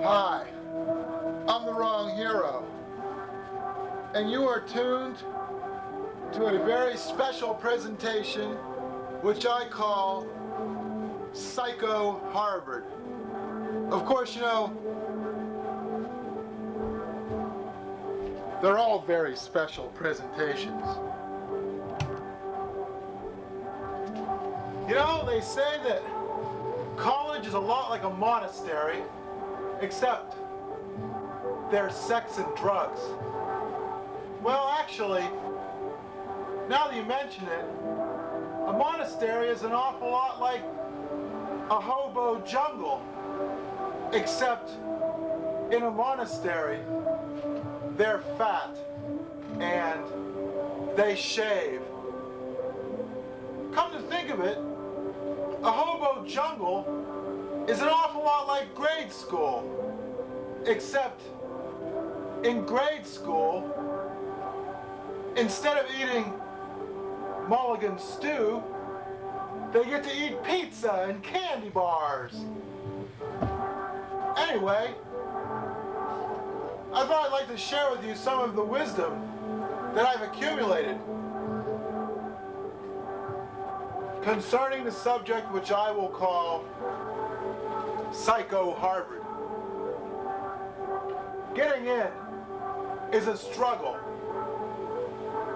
Hi, I'm the wrong hero, and you are tuned to a very special presentation which I call PsychoHarvard. Of course, you know, they're all very special presentations. You know, they say that college is a lot like a monastery, except there's sex and drugs. Well, actually, now that you mention it, a monastery is an awful lot like a hobo jungle, except in a monastery, they're fat and they shave. Come to think of it, a hobo jungle is an awful lot like grade school, except in grade school, instead of eating mulligan stew, they get to eat pizza and candy bars. Anyway, I thought I'd like to share with you some of the wisdom that I've accumulated concerning the subject which I will call PsychoHarvard. Getting in is a struggle.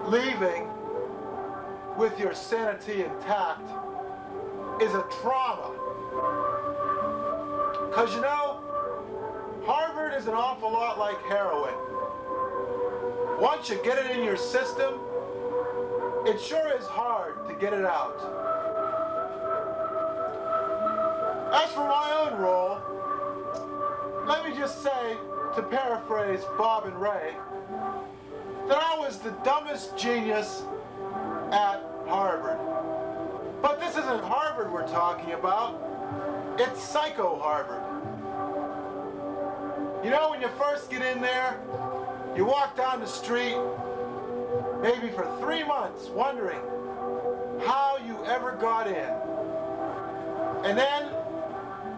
Leaving with your sanity intact is a trauma. Because you know, Harvard is an awful lot like heroin. Once you get it in your system, it sure is hard to get it out. As for my own role, let me just say, to paraphrase Bob and Ray, that I was the dumbest genius at Harvard. But this isn't Harvard we're talking about, it's PsychoHarvard. You know, when you first get in there, you walk down the street, maybe for 3 months, wondering how you ever got in. And then,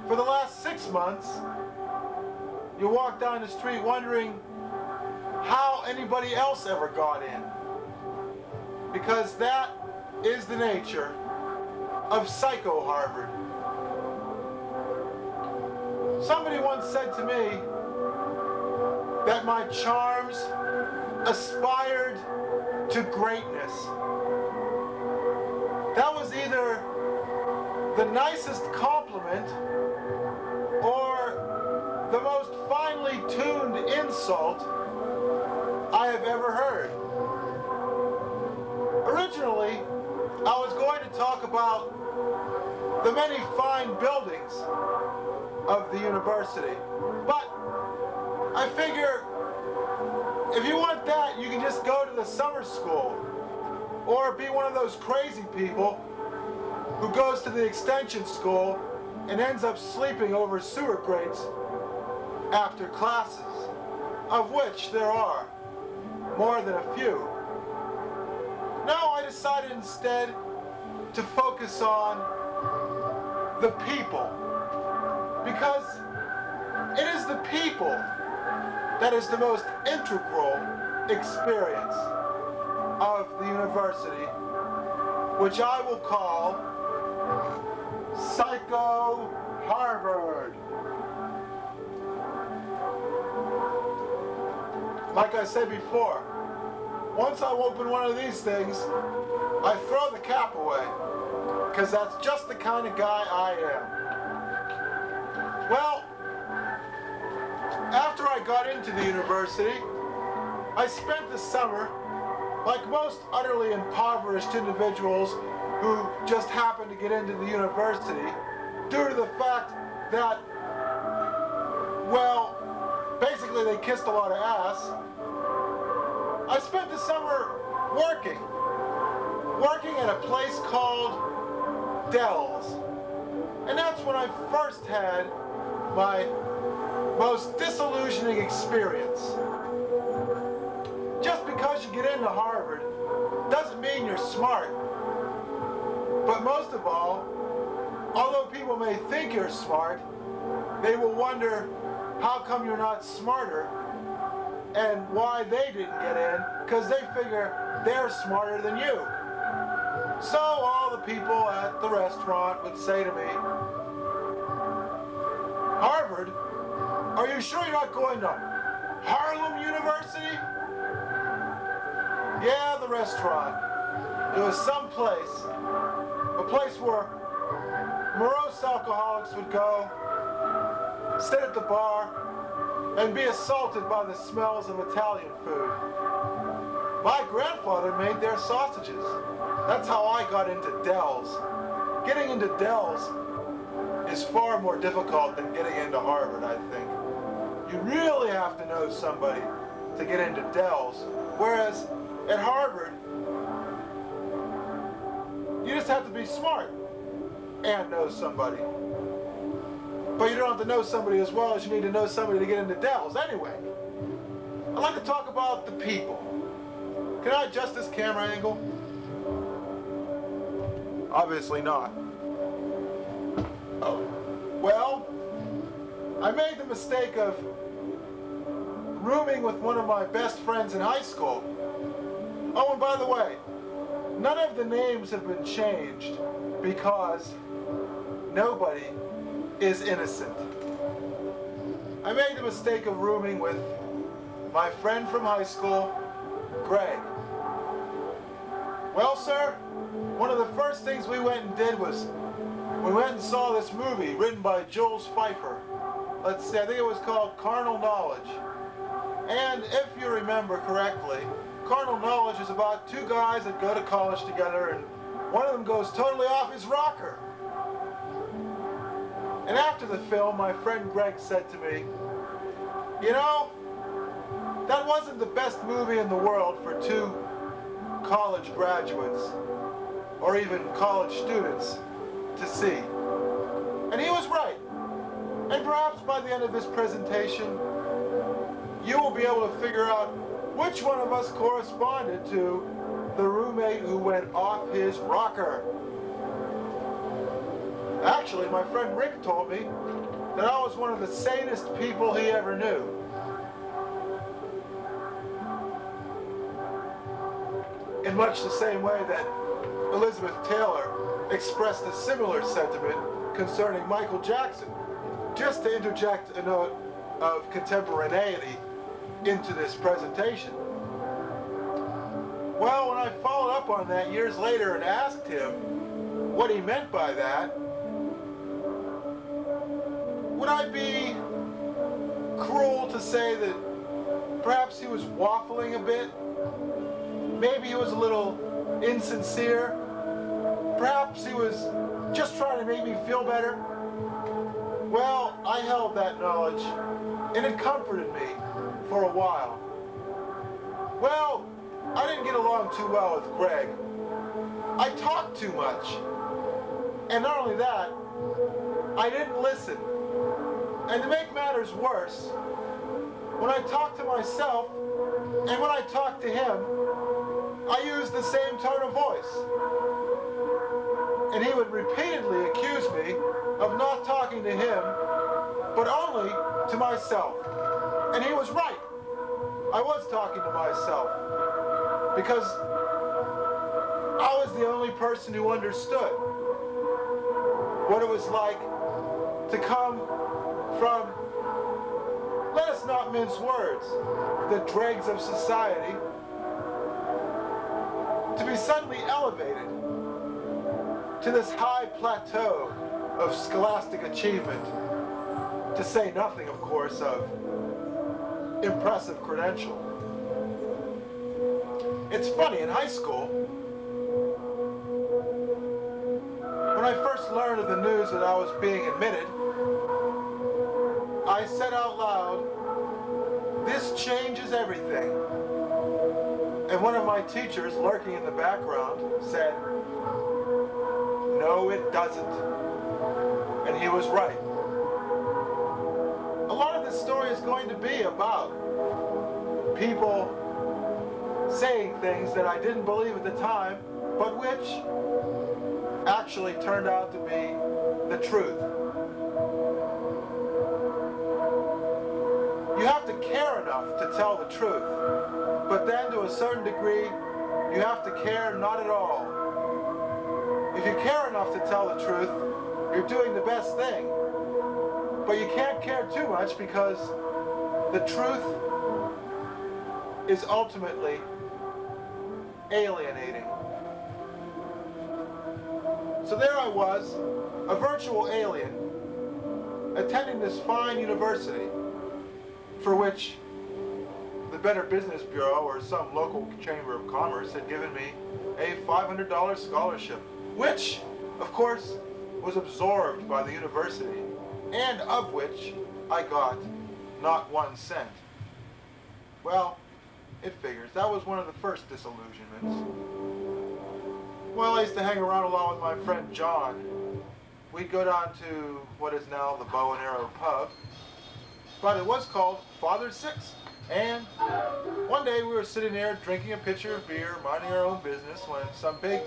for the last 6 months, you walk down the street wondering how anybody else ever got in. Because that is the nature of PsychoHarvard. Somebody once said to me that my charms aspired to greatness. That was either the nicest compliment or the most finely tuned insult I have ever heard. Originally, I was going to talk about the many fine buildings of the university, but I figure if you want that, you can just go to the summer school or be one of those crazy people who goes to the extension school and ends up sleeping over sewer grates after classes, of which there are more than a few. No, I decided instead to focus on the people, because it is the people that is the most integral experience of the university, which I will call PsychoHarvard. Like I said before, once I open one of these things, I throw the cap away, because that's just the kind of guy I am. Well, after I got into the university, I spent the summer, like most utterly impoverished individuals who just happened to get into the university, due to the fact that, well, basically they kissed a lot of ass. I spent the summer working at a place called Dell's. And that's when I first had my most disillusioning experience. Just because you get into Harvard doesn't mean you're smart. But most of all, although people may think you're smart, they will wonder how come you're not smarter and why they didn't get in, because they figure they're smarter than you. So all the people at the restaurant would say to me, Harvard, are you sure you're not going to Harlem University? Yeah, the restaurant. It was some place, a place where morose alcoholics would go, sit at the bar, and be assaulted by the smells of Italian food. My grandfather made their sausages. That's how I got into Dell's. Getting into Dell's is far more difficult than getting into Harvard, I think. You really have to know somebody to get into Dell's, whereas at Harvard, you just have to be smart and know somebody. But you don't have to know somebody as well as you need to know somebody to get into Dell's. Anyway, I'd like to talk about the people. Can I adjust this camera angle? Obviously not. Oh. Well, I made the mistake of rooming with one of my best friends in high school. Oh, and by the way, none of the names have been changed because nobody is innocent. I made the mistake of rooming with my friend from high school, Greg. Well, sir, one of the first things we went and did was we went and saw this movie written by Jules Pfeiffer. Let's see, I think it was called Carnal Knowledge. And if you remember correctly, Carnal Knowledge is about two guys that go to college together and one of them goes totally off his rocker. And after the film, my friend Greg said to me, you know, that wasn't the best movie in the world for two college graduates, or even college students, to see. And he was right. And perhaps by the end of this presentation, you will be able to figure out which one of us corresponded to the roommate who went off his rocker. Actually, my friend Rick told me that I was one of the sanest people he ever knew. In much the same way that Elizabeth Taylor expressed a similar sentiment concerning Michael Jackson. Just to interject a note of contemporaneity into this presentation. Well, when I followed up on that years later and asked him what he meant by that, would I be cruel to say that perhaps he was waffling a bit? Maybe he was a little insincere? Perhaps he was just trying to make me feel better? Well, I held that knowledge, and it comforted me for a while. Well, I didn't get along too well with Greg. I talked too much. And not only that, I didn't listen. And to make matters worse, when I talked to myself and when I talked to him, I used the same tone of voice. And he would repeatedly accuse me of not talking to him, but only to myself. And he was right. I was talking to myself. Because I was the only person who understood what it was like to come from, let us not mince words, the dregs of society, to be suddenly elevated to this high plateau of scholastic achievement, to say nothing, of course, of impressive credential. It's funny, in high school, when I first learned of the news that I was being admitted, I said out loud, "This changes everything." And one of my teachers, lurking in the background, said, "No, it doesn't." And he was right. A lot of this story is going to be about people saying things that I didn't believe at the time, but which actually turned out to be the truth. enough to tell the truth. But then to a certain degree, you have to care not at all. If you care enough to tell the truth, you're doing the best thing. But you can't care too much because the truth is ultimately alienating. So there I was, a virtual alien, attending this fine university for which the Better Business Bureau or some local chamber of commerce had given me a $500 scholarship, which, of course, was absorbed by the university, and of which I got not 1 cent. Well, it figures. That was one of the first disillusionments. Well, I used to hang around along with my friend John. We'd go down to what is now the Bow and Arrow pub, but it was called Father Six. And one day we were sitting there drinking a pitcher of beer, minding our own business, when some big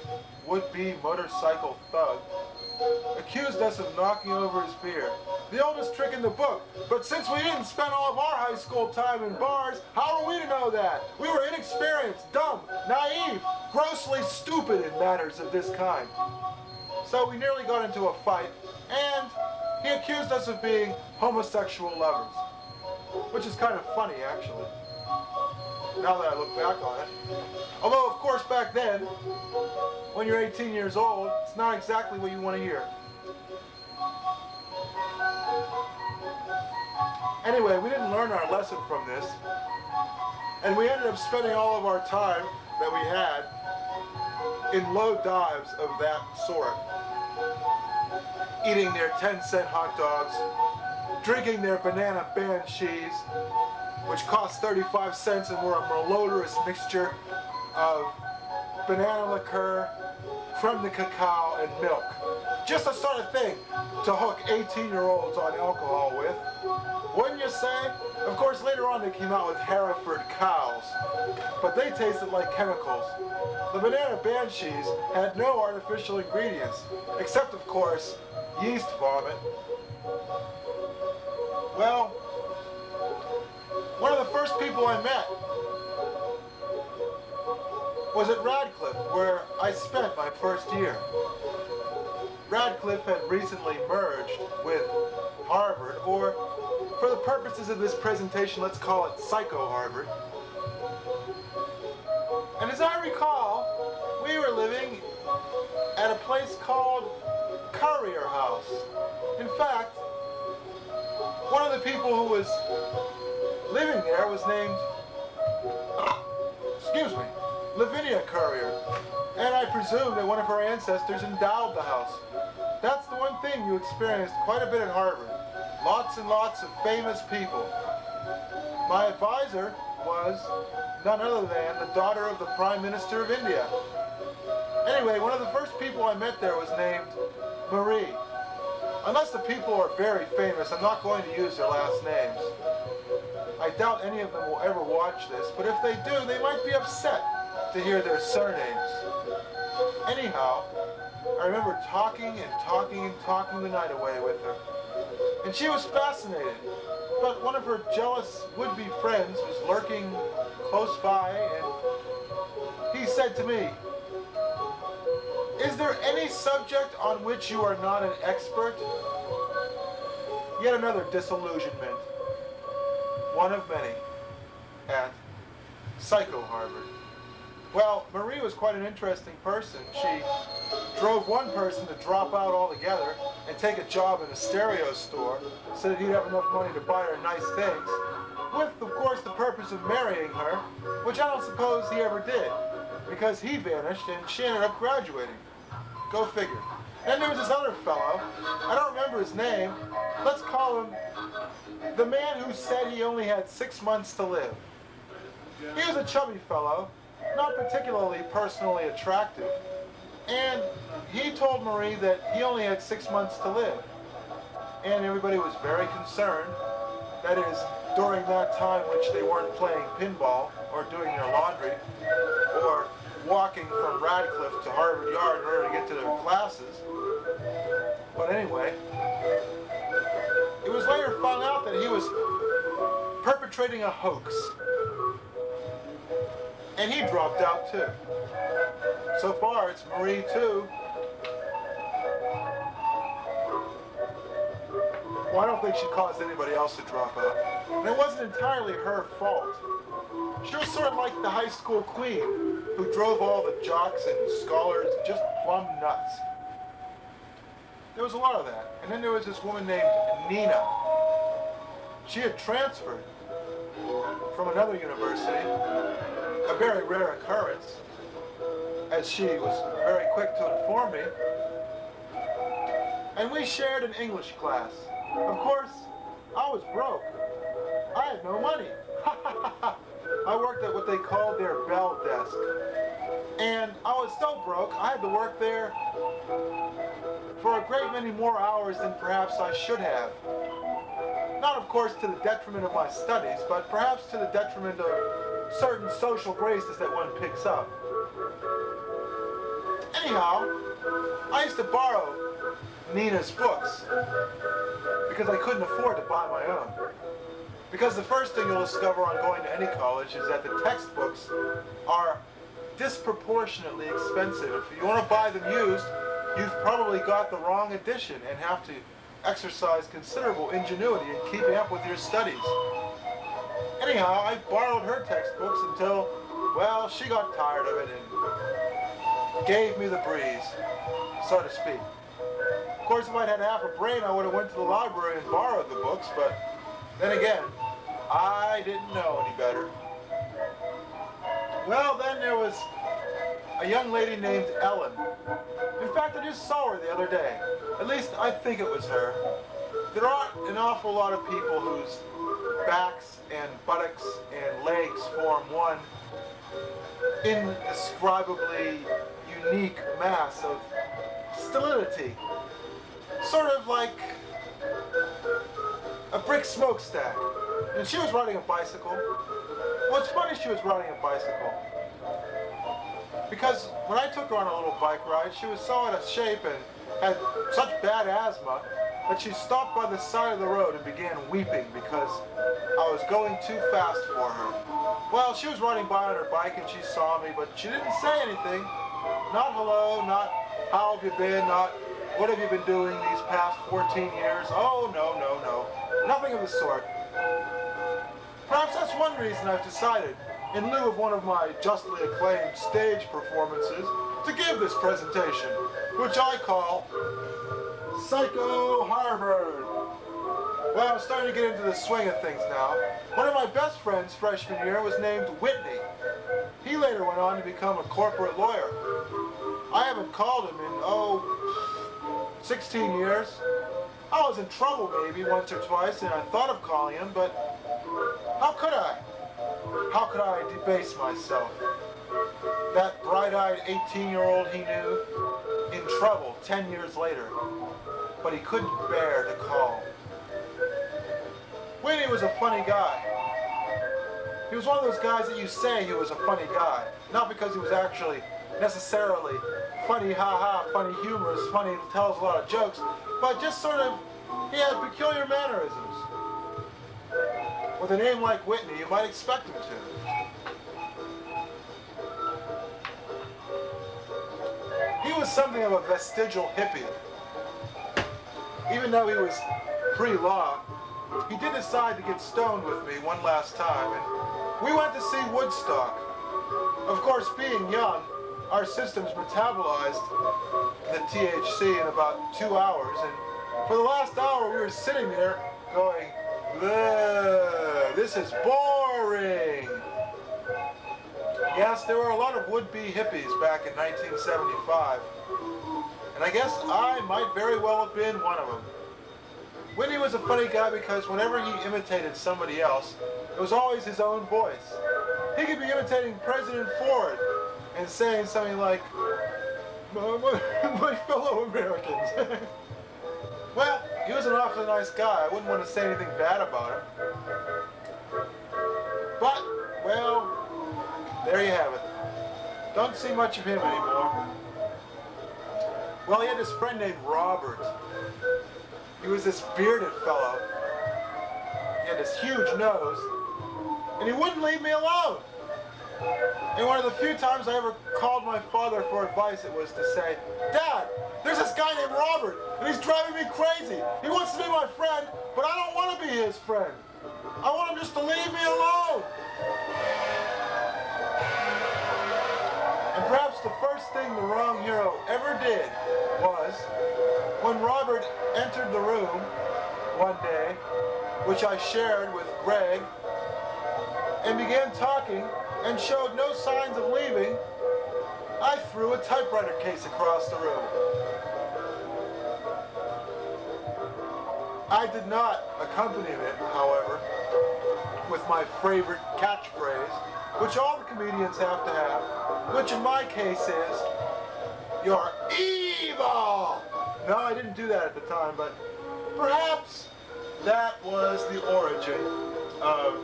would-be motorcycle thug accused us of knocking over his beer. The oldest trick in the book, but since we didn't spend all of our high school time in bars, how are we to know that? We were inexperienced, dumb, naive, grossly stupid in matters of this kind. So we nearly got into a fight, and he accused us of being homosexual lovers, which is kind of funny, actually, now that I look back on it. Although, of course, back then, when you're 18 years old, it's not exactly what you want to hear. Anyway, we didn't learn our lesson from this, and we ended up spending all of our time that we had in low dives of that sort, eating their 10-cent hot dogs, drinking their banana banshees, which cost 35 cents and were a malodorous mixture of banana liqueur, creme de cacao, and milk. Just the sort of thing to hook 18-year-olds on alcohol with. Wouldn't you say? Of course, later on they came out with Hereford cows, but they tasted like chemicals. The banana banshees had no artificial ingredients, except, of course, yeast vomit. Well, one of the first people I met was at Radcliffe, where I spent my first year. Radcliffe had recently merged with Harvard, or for the purposes of this presentation, let's call it PsychoHarvard. And as I recall, we were living at a place called Courier House. In fact, one of the people who was living there was named, Lavinia Courier. And I presume that one of her ancestors endowed the house. That's the one thing you experienced quite a bit at Harvard. Lots and lots of famous people. My advisor was none other than the daughter of the Prime Minister of India. Anyway, one of the first people I met there was named Marie. Unless the people are very famous, I'm not going to use their last names. I doubt any of them will ever watch this, but if they do, they might be upset to hear their surnames. Anyhow, I remember talking and talking and talking the night away with her. And she was fascinated, but one of her jealous would-be friends was lurking close by, and he said to me, "Is there any subject on which you are not an expert?" Yet another disillusionment, one of many, at PsychoHarvard. Well, Marie was quite an interesting person. She drove one person to drop out altogether and take a job in a stereo store so that he'd have enough money to buy her nice things, with, of course, the purpose of marrying her, which I don't suppose he ever did, because he vanished and she ended up graduating. Go figure. Then there was this other fellow, I don't remember his name, let's call him the man who said he only had 6 months to live. He was a chubby fellow, not particularly personally attractive, and he told Marie that he only had 6 months to live. And everybody was very concerned, that is, during that time which they weren't playing pinball, or doing their laundry, or walking from Radcliffe to Harvard Yard in order to get to their classes. But anyway, it was later found out that he was perpetrating perpetrating a hoax. And he dropped out too. So far, it's Marie too. Well, I don't think she caused anybody else to drop out. And it wasn't entirely her fault. She was sort of like the high school queen who drove all the jocks and scholars just plumb nuts. There was a lot of that. And then there was this woman named Nina. She had transferred from another university, a very rare occurrence, as she was very quick to inform me. And we shared an English class. Of course, I was broke. I had no money. I worked at what they called their bell desk. And I was so broke, I had to work there for a great many more hours than perhaps I should have. Not, of course, to the detriment of my studies, but perhaps to the detriment of certain social graces that one picks up. Anyhow, I used to borrow Nina's books because I couldn't afford to buy my own. Because the first thing you'll discover on going to any college is that the textbooks are disproportionately expensive. If you want to buy them used, you've probably got the wrong edition and have to exercise considerable ingenuity in keeping up with your studies. Anyhow, I borrowed her textbooks until, well, she got tired of it and gave me the breeze, so to speak. Of course, if I'd had half a brain, I would have went to the library and borrowed the books, but then again, I didn't know any better. Well, then there was a young lady named Ellen. In fact, I just saw her the other day. At least I think it was her. There aren't an awful lot of people whose backs and buttocks and legs form one indescribably unique mass of stolidity. Sort of like a brick smokestack. And she was riding a bicycle. Well, it's funny she was riding a bicycle. Because when I took her on a little bike ride, she was so out of shape and had such bad asthma that she stopped by the side of the road and began weeping because I was going too fast for her. Well, she was riding by on her bike and she saw me, but she didn't say anything. Not hello, not how have you been, not what have you been doing these past 14 years. Oh, no, no, no. Nothing of the sort. Perhaps that's one reason I've decided, in lieu of one of my justly acclaimed stage performances, to give this presentation, which I call PsychoHarvard. Well, I'm starting to get into the swing of things now. One of my best friends freshman year was named Whitney. He later went on to become a corporate lawyer. I haven't called him in, 16 years. I was in trouble maybe once or twice, and I thought of calling him, but how could I? How could I debase myself? That bright-eyed 18-year-old he knew, in trouble 10 years later, but he couldn't bear to call. Whitney was a funny guy. He was one of those guys that you say he was a funny guy, not because he was actually necessarily funny, ha-ha, funny, humorous, funny, tells a lot of jokes, but just sort of, he had peculiar mannerisms. With a name like Whitney, you might expect him to. He was something of a vestigial hippie. Even though he was pre-law, he did decide to get stoned with me one last time, and we went to see Woodstock. Of course, being young, our systems metabolized the THC in about 2 hours, and for the last hour we were sitting there going, this is boring. Yes, there were a lot of would-be hippies back in 1975, and I guess I might very well have been one of them. Whitney was a funny guy because whenever he imitated somebody else, it was always his own voice. He could be imitating President Ford and saying something like, my fellow Americans. Well, he was an awfully nice guy. I wouldn't want to say anything bad about him. But, well, there you have it. Don't see much of him anymore. Well, he had this friend named Robert. He was this bearded fellow. He had this huge nose, and he wouldn't leave me alone. And one of the few times I ever called my father for advice, it was to say, Dad, there's this guy named Robert, and he's driving me crazy. He wants to be my friend, but I don't want to be his friend. I want him just to leave me alone. And perhaps the first thing the wrong hero ever did was, when Robert entered the room one day, which I shared with Greg, and began talking and showed no signs of leaving, I threw a typewriter case across the room. I did not accompany it, however, with my favorite catchphrase, which all the comedians have to have, which in my case is, "You're evil!" No, I didn't do that at the time, but perhaps that was the origin of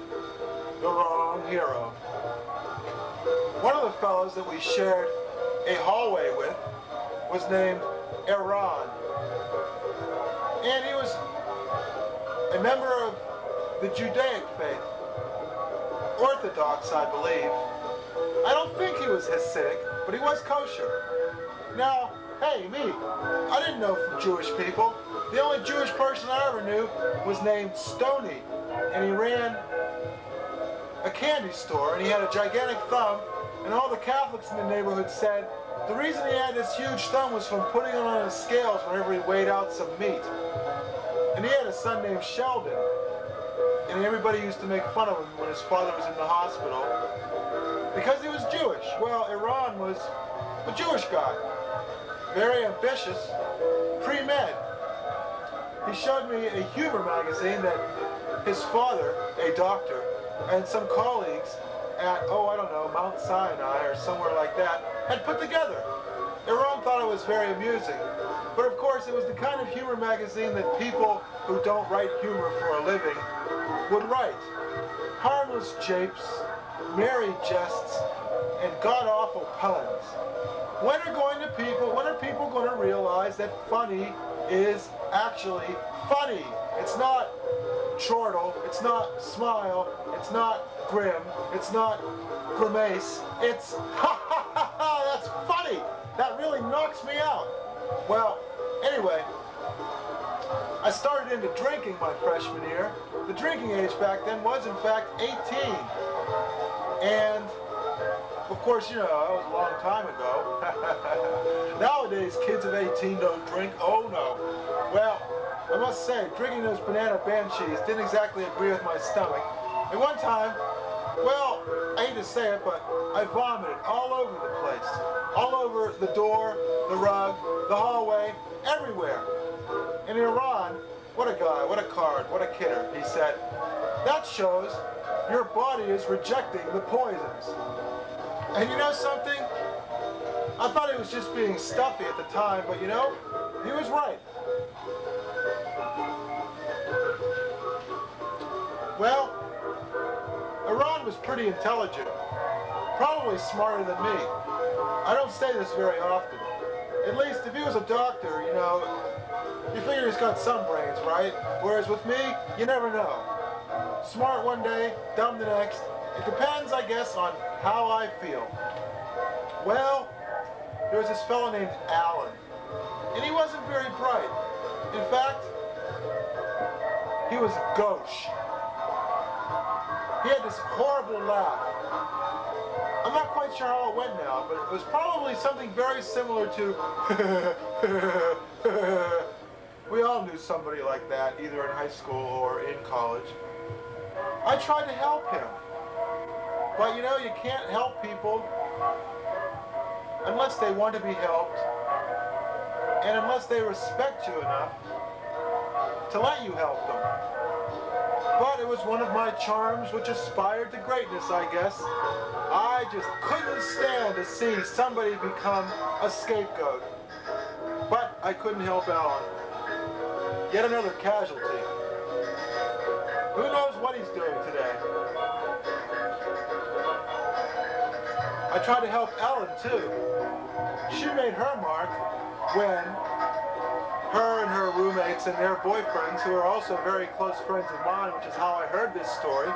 the wrong hero. One of the fellows that we shared a hallway with was named Iran. And he was a member of the Judaic faith. Orthodox, I believe. I don't think he was Hasidic, but he was kosher. Now, hey, me, I didn't know from Jewish people. The only Jewish person I ever knew was named Stoney, and he ran a candy store, and he had a gigantic thumb, and all the Catholics in the neighborhood said the reason he had this huge thumb was from putting it on his scales whenever he weighed out some meat. And he had a son named Sheldon, and everybody used to make fun of him when his father was in the hospital because he was Jewish. Well, Iran was a Jewish guy, very ambitious, pre-med. He showed me a humor magazine that his father, a doctor, and some colleagues at, I don't know, Mount Sinai or somewhere like that, had put together. Iran thought it was very amusing. But of course, it was the kind of humor magazine that people who don't write humor for a living would write. Harmless japes, merry jests, and god-awful puns. When are people going to realize that funny is actually funny? It's not chortle, it's not smile, it's not grim, it's not grimace, it's ha ha ha ha, that's funny! That really knocks me out. Well, anyway, I started into drinking my freshman year. The drinking age back then was in fact 18. And of course, you know, that was a long time ago. Nowadays, kids of 18 don't drink. Oh no. Well, I must say, drinking those banana banshees didn't exactly agree with my stomach. And one time, well, I hate to say it, but I vomited all over the place. All over the door, the rug, the hallway, everywhere. And Iran, what a guy, what a card, what a kidder, he said, that shows your body is rejecting the poisons. And you know something? I thought he was just being stuffy at the time, but you know, he was right. Well, Iran was pretty intelligent, probably smarter than me. I don't say this very often. At least if he was a doctor, you know, you figure he's got some brains, right? Whereas with me, you never know. Smart one day, dumb the next. It depends, I guess, on how I feel. Well, there was this fellow named Alan, and he wasn't very bright. In fact, he was gauche. He had this horrible laugh. I'm not quite sure how it went now, but it was probably something very similar to we all knew somebody like that, either in high school or in college. I tried to help him. But you know, you can't help people unless they want to be helped, and unless they respect you enough to let you help them. But it was one of my charms which aspired to greatness, I guess. I just couldn't stand to see somebody become a scapegoat. But I couldn't help Alan. Yet another casualty. Who knows what he's doing today? I tried to help Ellen too. She made her mark when her and her roommates and their boyfriends, who are also very close friends of mine, which is how I heard this story,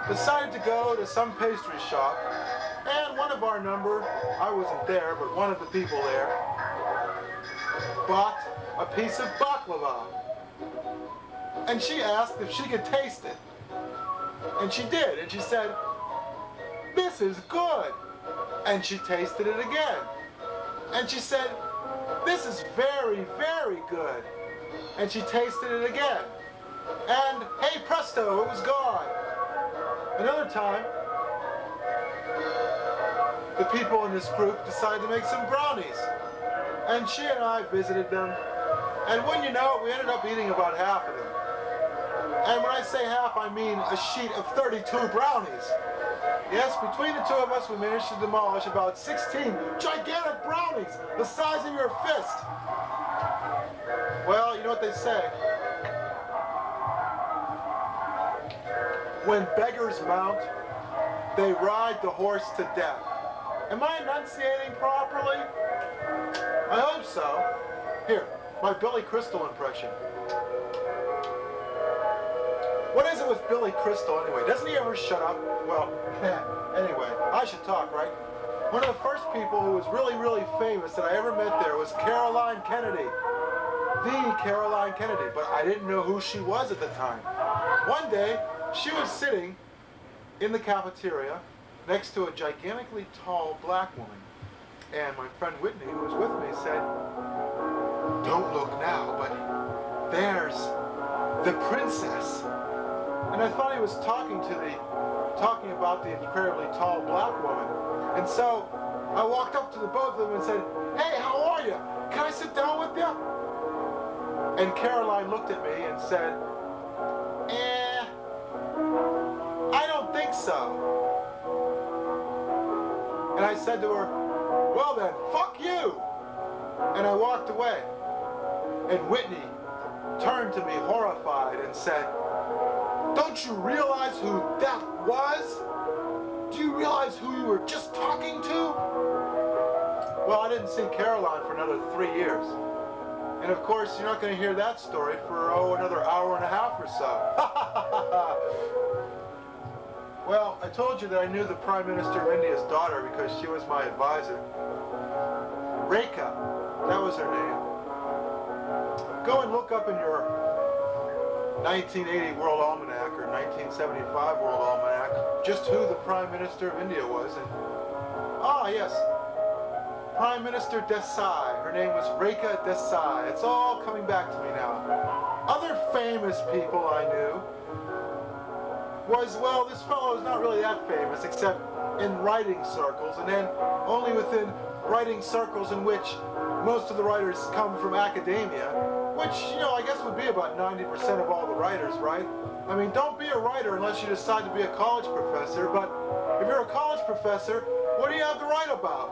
decided to go to some pastry shop, and one of our number, I wasn't there, but one of the people there, bought a piece of baklava. And she asked if she could taste it. And she did, and she said, "This is good." And she tasted it again. And she said, "This is very, very good." And she tasted it again. And hey presto, it was gone. Another time, the people in this group decided to make some brownies. And she and I visited them. And wouldn't you know it, we ended up eating about half of them. And when I say half, I mean a sheet of 32 brownies. Yes, between the two of us, we managed to demolish about 16 gigantic brownies, the size of your fist. Well, you know what they say. When beggars mount, they ride the horse to death. Am I enunciating properly? I hope so. Here, my Billy Crystal impression. What is it with Billy Crystal anyway? Doesn't he ever shut up? Well, anyway, I should talk, right? One of the first people who was really, really famous that I ever met there was Caroline Kennedy. The Caroline Kennedy, but I didn't know who she was at the time. One day, she was sitting in the cafeteria next to a gigantically tall black woman. And my friend Whitney, who was with me, said, "Don't look now, but there's the princess." And I thought he was talking about the incredibly tall black woman. And so I walked up to the both of them and said, "Hey, how are you? Can I sit down with you?" And Caroline looked at me and said, "I don't think so." And I said to her, "Well then, fuck you." And I walked away. And Whitney turned to me horrified and said, "Don't you realize who that was? Do you realize who you were just talking to?" Well, I didn't see Caroline for another 3 years. And of course, you're not going to hear that story for, another hour and a half or so. Well, I told you that I knew the Prime Minister of India's daughter because she was my advisor. Rekha, that was her name. Go and look up in your 1980 World Almanac or 1975 World Almanac just who the Prime Minister of India was. And yes, Prime Minister Desai. Her name was Rekha Desai. It's all coming back to me now. Other famous people I knew was, well, this fellow is not really that famous except in writing circles, and then only within writing circles in which most of the writers come from academia, which, I guess would be about 90% of all the writers, right? I mean, don't be a writer unless you decide to be a college professor, but if you're a college professor, what do you have to write about?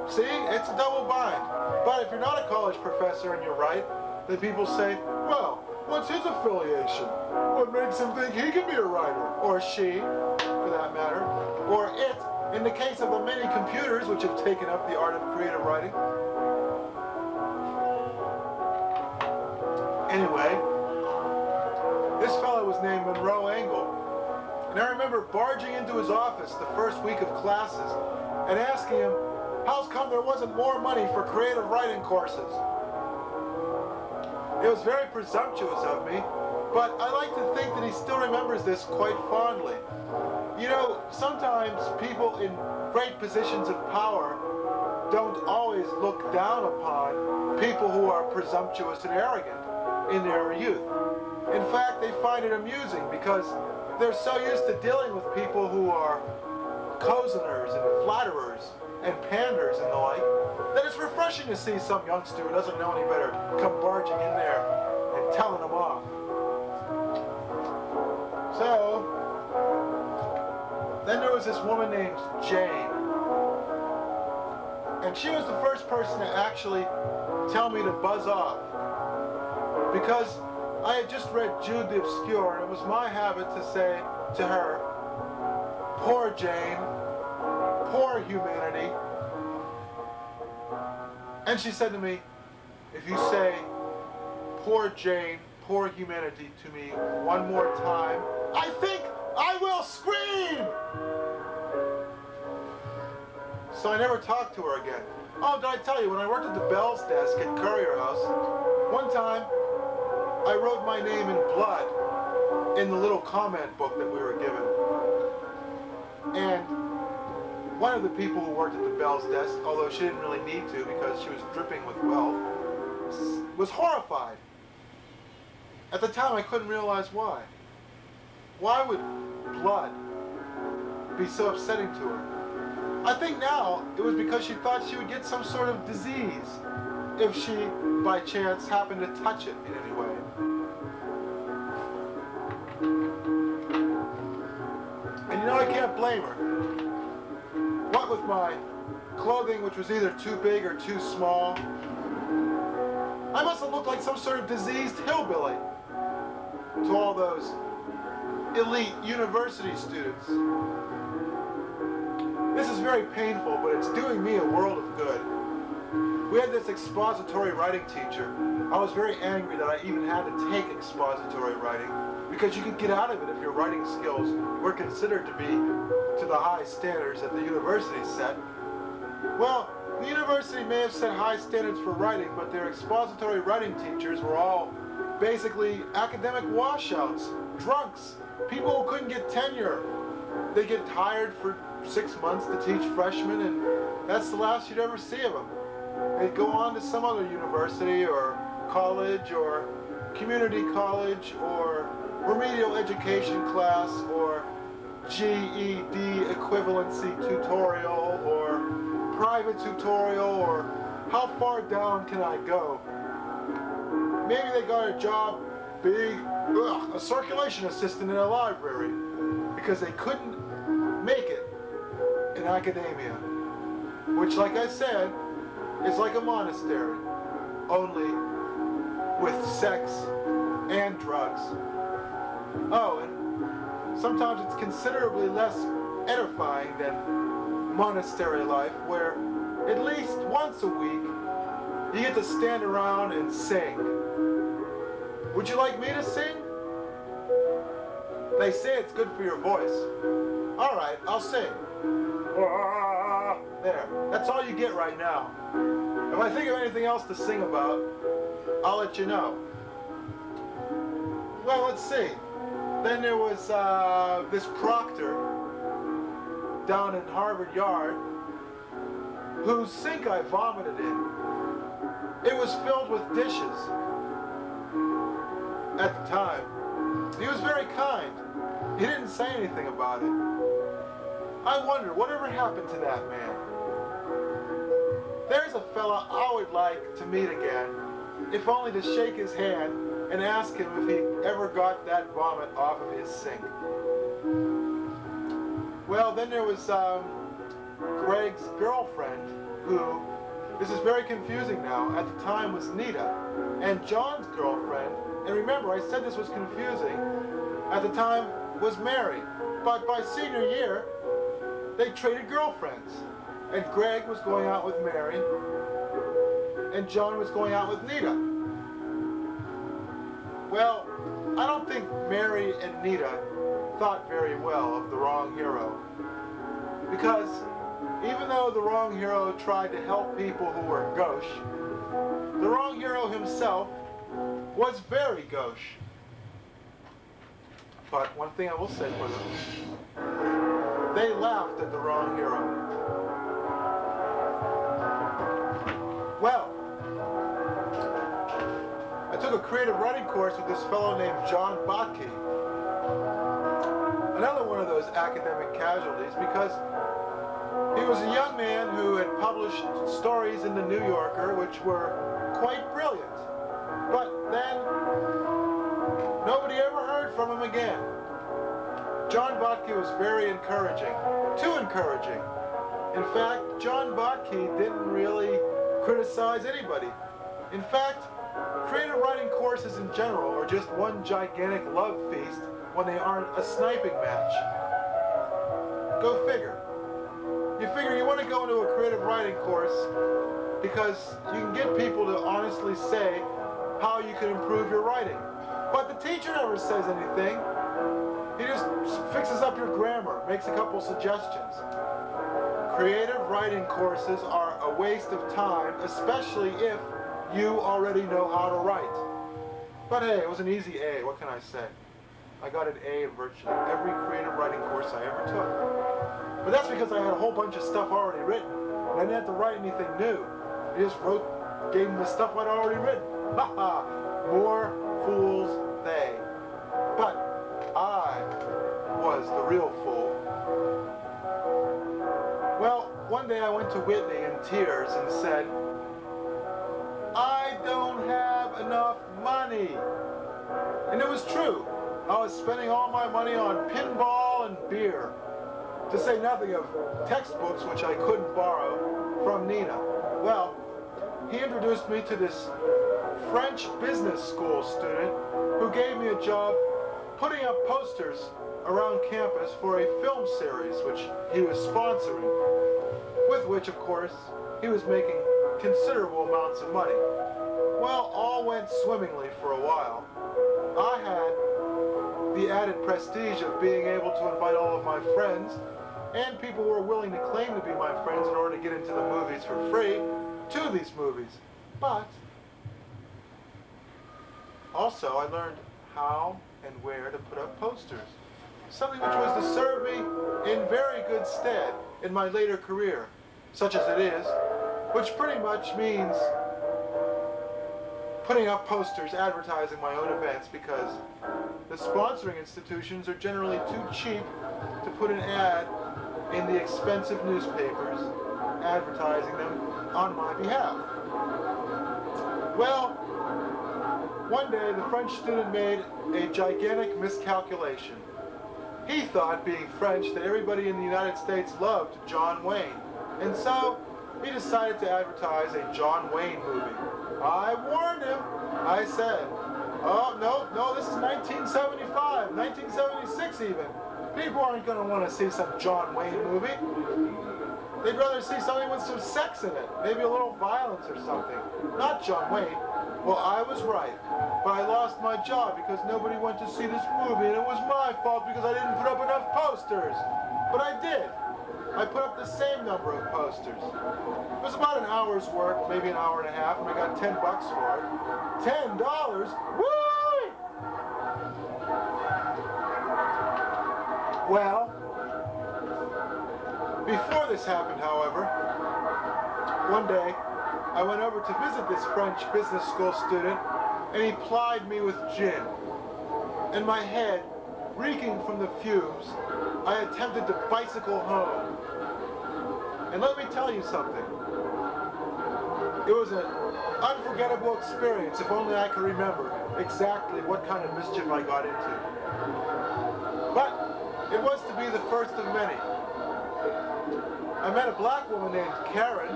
See, it's a double bind. But if you're not a college professor and you write, then people say, "Well, what's his affiliation? What makes him think he can be a writer?" Or she, for that matter. Or it, in the case of the many computers which have taken up the art of creative writing. Anyway, this fellow was named Monroe Angle. And I remember barging into his office the first week of classes and asking him, how's come there wasn't more money for creative writing courses? It was very presumptuous of me, but I like to think that he still remembers this quite fondly. Sometimes people in great positions of power don't always look down upon people who are presumptuous and arrogant in their youth. In fact, they find it amusing because they're so used to dealing with people who are cozeners and flatterers and panders and the like, that it's refreshing to see some youngster who doesn't know any better come barging in there and telling them off. So, then there was this woman named Jane. And she was the first person to actually tell me to buzz off. Because I had just read Jude the Obscure, and it was my habit to say to her, "Poor Jane, poor humanity." And she said to me, "If you say, 'Poor Jane, poor humanity' to me one more time, I think I will scream! So I never talked to her again. Oh, did I tell you, when I worked at the Bell's desk at Courier House, one time I wrote my name in blood in the little comment book that we were given. And one of the people who worked at the Bell's desk, although she didn't really need to because she was dripping with wealth, was horrified. At the time I couldn't realize why. Why would blood be so upsetting to her? I think now it was because she thought she would get some sort of disease if she, by chance, happened to touch it in any way. And you know, I can't blame her. What with my clothing, which was either too big or too small, I must have looked like some sort of diseased hillbilly to all those elite university students. This is very painful, but it's doing me a world of good. We had this expository writing teacher. I was very angry that I even had to take expository writing because you could get out of it if your writing skills were considered to be to the high standards that the university set. Well, the university may have set high standards for writing, but their expository writing teachers were all basically academic washouts, drunks, people who couldn't get tenure. They get hired for 6 months to teach freshmen, and that's the last you'd ever see of them. They'd go on to some other university or college or community college or remedial education class or GED equivalency tutorial or private tutorial or how far down can I go? Maybe they got a job being a circulation assistant in a library because they couldn't make it in academia, which, like I said, is like a monastery, only with sex and drugs. Oh, and sometimes it's considerably less edifying than monastery life, where at least once a week you get to stand around and sing. Would you like me to sing? They say it's good for your voice. All right, I'll sing. There, that's all you get right now. If I think of anything else to sing about, I'll let you know. Well, let's see. Then there was this proctor down in Harvard Yard whose sink I vomited in. It was filled with dishes at the time. He was very kind. He didn't say anything about it. I wonder, whatever happened to that man? There's a fella I would like to meet again, if only to shake his hand and ask him if he ever got that vomit off of his sink. Well, then there was Greg's girlfriend, who, this is very confusing now, at the time was Nita, and John's girlfriend, and remember I said this was confusing, at the time was Mary, but by senior year, they traded girlfriends, and Greg was going out with Mary, and John was going out with Nita. Well, I don't think Mary and Nita thought very well of the wrong hero, because even though the wrong hero tried to help people who were gauche, the wrong hero himself was very gauche. But one thing I will say for them, they laughed at the wrong hero. Well, I took a creative writing course with this fellow named John Botke. Another one of those academic casualties, because he was a young man who had published stories in the New Yorker which were quite brilliant. But then, nobody ever heard from him again. John Botke was very encouraging, too encouraging. In fact, John Botke didn't really criticize anybody. In fact, creative writing courses in general are just one gigantic love feast when they aren't a sniping match. Go figure. You figure you want to go into a creative writing course because you can get people to honestly say how you can improve your writing. But the teacher never says anything. He just fixes up your grammar, makes a couple suggestions. Creative writing courses are a waste of time, especially if you already know how to write. But hey, it was an easy A, what can I say? I got an A in virtually every creative writing course I ever took. But that's because I had a whole bunch of stuff already written, and I didn't have to write anything new. I just gave them the stuff I'd already written. Ha ha! More fools they. But I was the real fool. Well, one day I went to Whitney in tears and said, I don't have enough money. And it was true. I was spending all my money on pinball and beer, to say nothing of textbooks which I couldn't borrow from Nina. Well, he introduced me to this French business school student who gave me a job putting up posters around campus for a film series which he was sponsoring, with which, of course, he was making considerable amounts of money. Well, all went swimmingly for a while. I had the added prestige of being able to invite all of my friends and people who were willing to claim to be my friends in order to get into the movies for free to these movies. But also I learned how and where to put up posters, something which was to serve me in very good stead in my later career, such as it is, which pretty much means putting up posters advertising my own events, because the sponsoring institutions are generally too cheap to put an ad in the expensive newspapers advertising them on my behalf. Well, one day the French student made a gigantic miscalculation. He thought, being French, that everybody in the United States loved John Wayne, and so he decided to advertise a John Wayne movie. I warned him. I said, oh, no, this is 1975, 1976 even. People aren't going to want to see some John Wayne movie. They'd rather see something with some sex in it, maybe a little violence or something. Not John Wayne. Well, I was right, but I lost my job because nobody went to see this movie, and it was my fault because I didn't put up enough posters. But I did. I put up the same number of posters. It was about an hour's work, maybe an hour and a half, and I got $10 for it. $10? Woo! Well, before this happened, however, one day I went over to visit this French business school student, and he plied me with gin. In my head, reeking from the fumes, I attempted to bicycle home. And let me tell you something. It was an unforgettable experience, if only I could remember exactly what kind of mischief I got into. But it was to be the first of many. I met a black woman named Karen.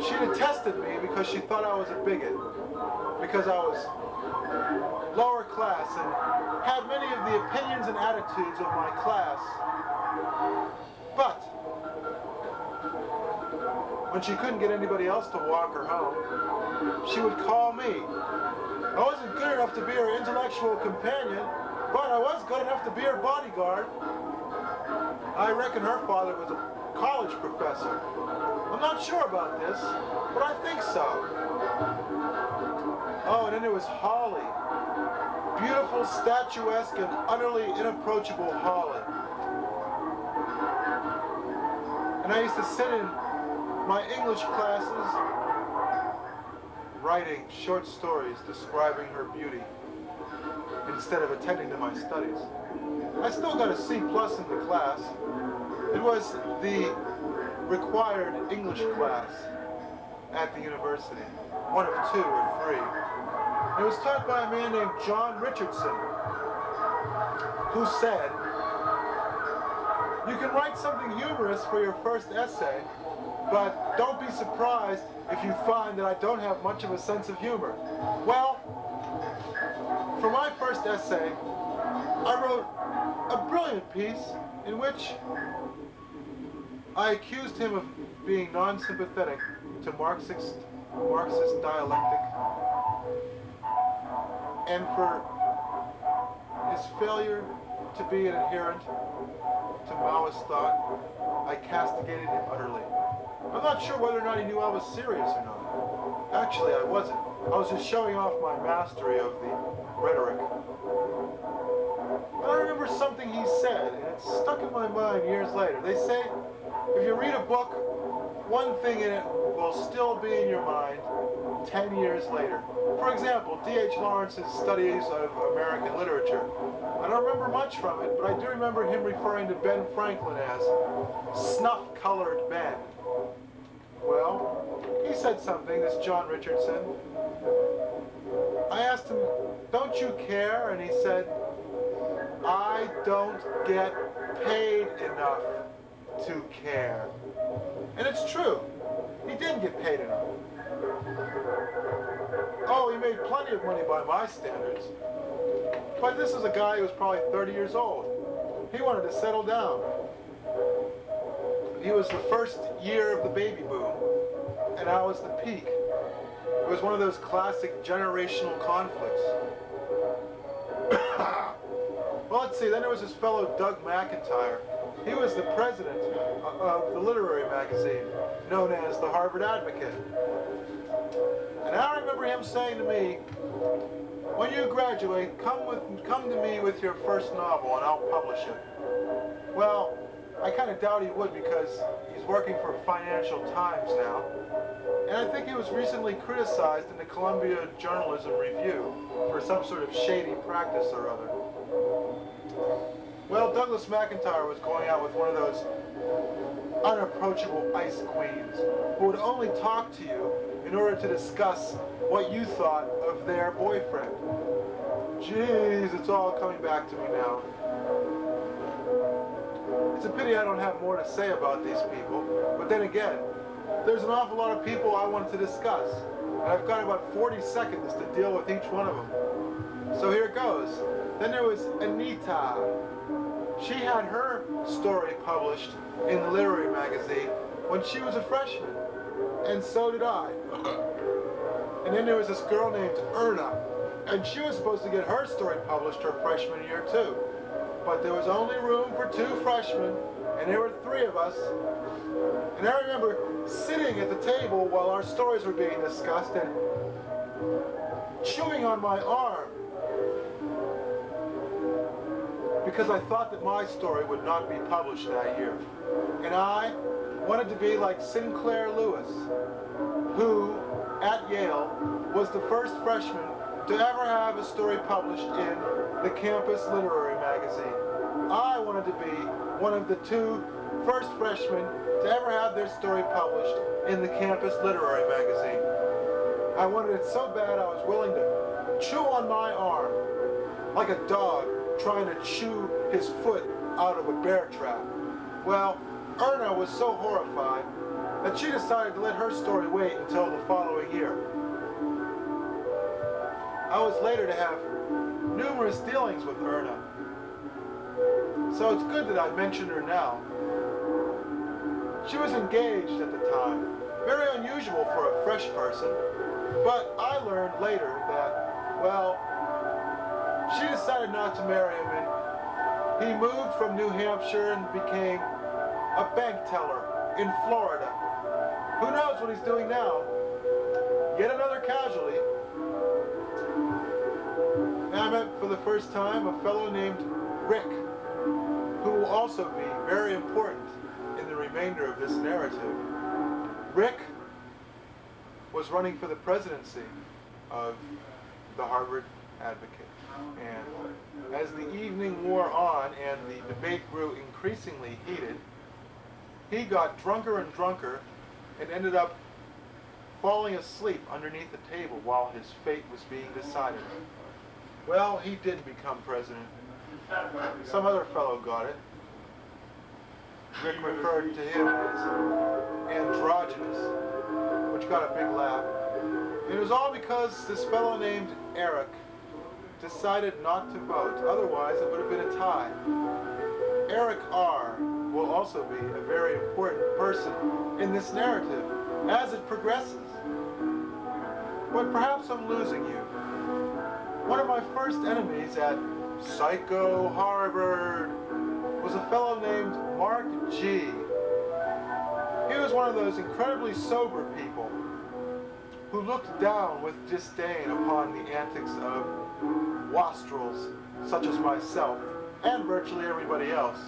She detested me because she thought I was a bigot, because I was lower class and had many of the opinions and attitudes of my class. But when she couldn't get anybody else to walk her home, she would call me. I wasn't good enough to be her intellectual companion, but I was good enough to be her bodyguard. I reckon her father was a college professor. I'm not sure about this, but I think so. Oh, and then there was Holly. Beautiful, statuesque, and utterly inapproachable Holly. And I used to sit in my English classes writing short stories describing her beauty instead of attending to my studies. I still got a C+ in the class. It was the required English class at the university, one of 2 or 3. It was taught by a man named John Richardson, who said, you can write something humorous for your first essay, but don't be surprised if you find that I don't have much of a sense of humor. Well, for my first essay, I wrote a brilliant piece in which I accused him of being non-sympathetic to Marxist dialectic, and for his failure to be an adherent to Maoist thought, I castigated him utterly. I'm not sure whether or not he knew I was serious or not. Actually, I wasn't. I was just showing off my mastery of the rhetoric. But I remember something he said, and it stuck in my mind years later. They say, if you read a book, one thing in it will still be in your mind 10 years later. For example, D.H. Lawrence's studies of American literature. I don't remember much from it, but I do remember him referring to Ben Franklin as snuff-colored Ben. Well, he said something, this John Richardson. I asked him, don't you care? And he said, I don't get paid enough to care. And it's true. He didn't get paid enough. Oh, he made plenty of money by my standards. But this is a guy who was probably 30 years old. He wanted to settle down. He was the first year of the baby boom, and I was the peak. It was one of those classic generational conflicts. Well, let's see, then there was this fellow Doug McIntyre. He was the president of the literary magazine known as the Harvard Advocate. And I remember him saying to me, when you graduate, come to me with your first novel and I'll publish it. Well, I kind of doubt he would because he's working for Financial Times now. And I think he was recently criticized in the Columbia Journalism Review for some sort of shady practice or other. Well, Douglas McIntyre was going out with one of those unapproachable ice queens who would only talk to you in order to discuss what you thought of their boyfriend. Jeez, it's all coming back to me now. It's a pity I don't have more to say about these people, but then again, there's an awful lot of people I want to discuss, and I've got about 40 seconds to deal with each one of them. So here it goes. Then there was Anita. She had her story published in the literary magazine when she was a freshman, and so did I. And then there was this girl named Erna, and she was supposed to get her story published her freshman year too. But there was only room for 2 freshmen, and there were 3 of us. And I remember sitting at the table while our stories were being discussed and chewing on my arm because I thought that my story would not be published that year. And I wanted to be like Sinclair Lewis, who, at Yale, was the first freshman to ever have a story published in the campus literary magazine. I wanted to be one of the 2 first freshmen to ever have their story published in the campus literary magazine. I wanted it so bad I was willing to chew on my arm like a dog trying to chew his foot out of a bear trap. Well, Erna was so horrified that she decided to let her story wait until the following year. I was later to have numerous dealings with Erna, so it's good that I mentioned her now. She was engaged at the time, very unusual for a fresh person, but I learned later that, well, she decided not to marry him, and he moved from New Hampshire and became a bank teller in Florida. Who knows what he's doing now? Yet another casualty. And I met for the first time a fellow named Rick, who will also be very important in the remainder of this narrative. Rick was running for the presidency of the Harvard Advocate. And as the evening wore on and the debate grew increasingly heated, he got drunker and drunker and ended up falling asleep underneath the table while his fate was being decided. Well, he did become president. Some other fellow got it. Rick referred to him as androgynous, which got a big laugh. And it was all because this fellow named Eric decided not to vote. Otherwise, it would have been a tie. Eric R. will also be a very important person in this narrative as it progresses. But perhaps I'm losing you. One of my first enemies at PsychoHarvard was a fellow named Mark G. He was one of those incredibly sober people who looked down with disdain upon the antics of wastrels such as myself and virtually everybody else.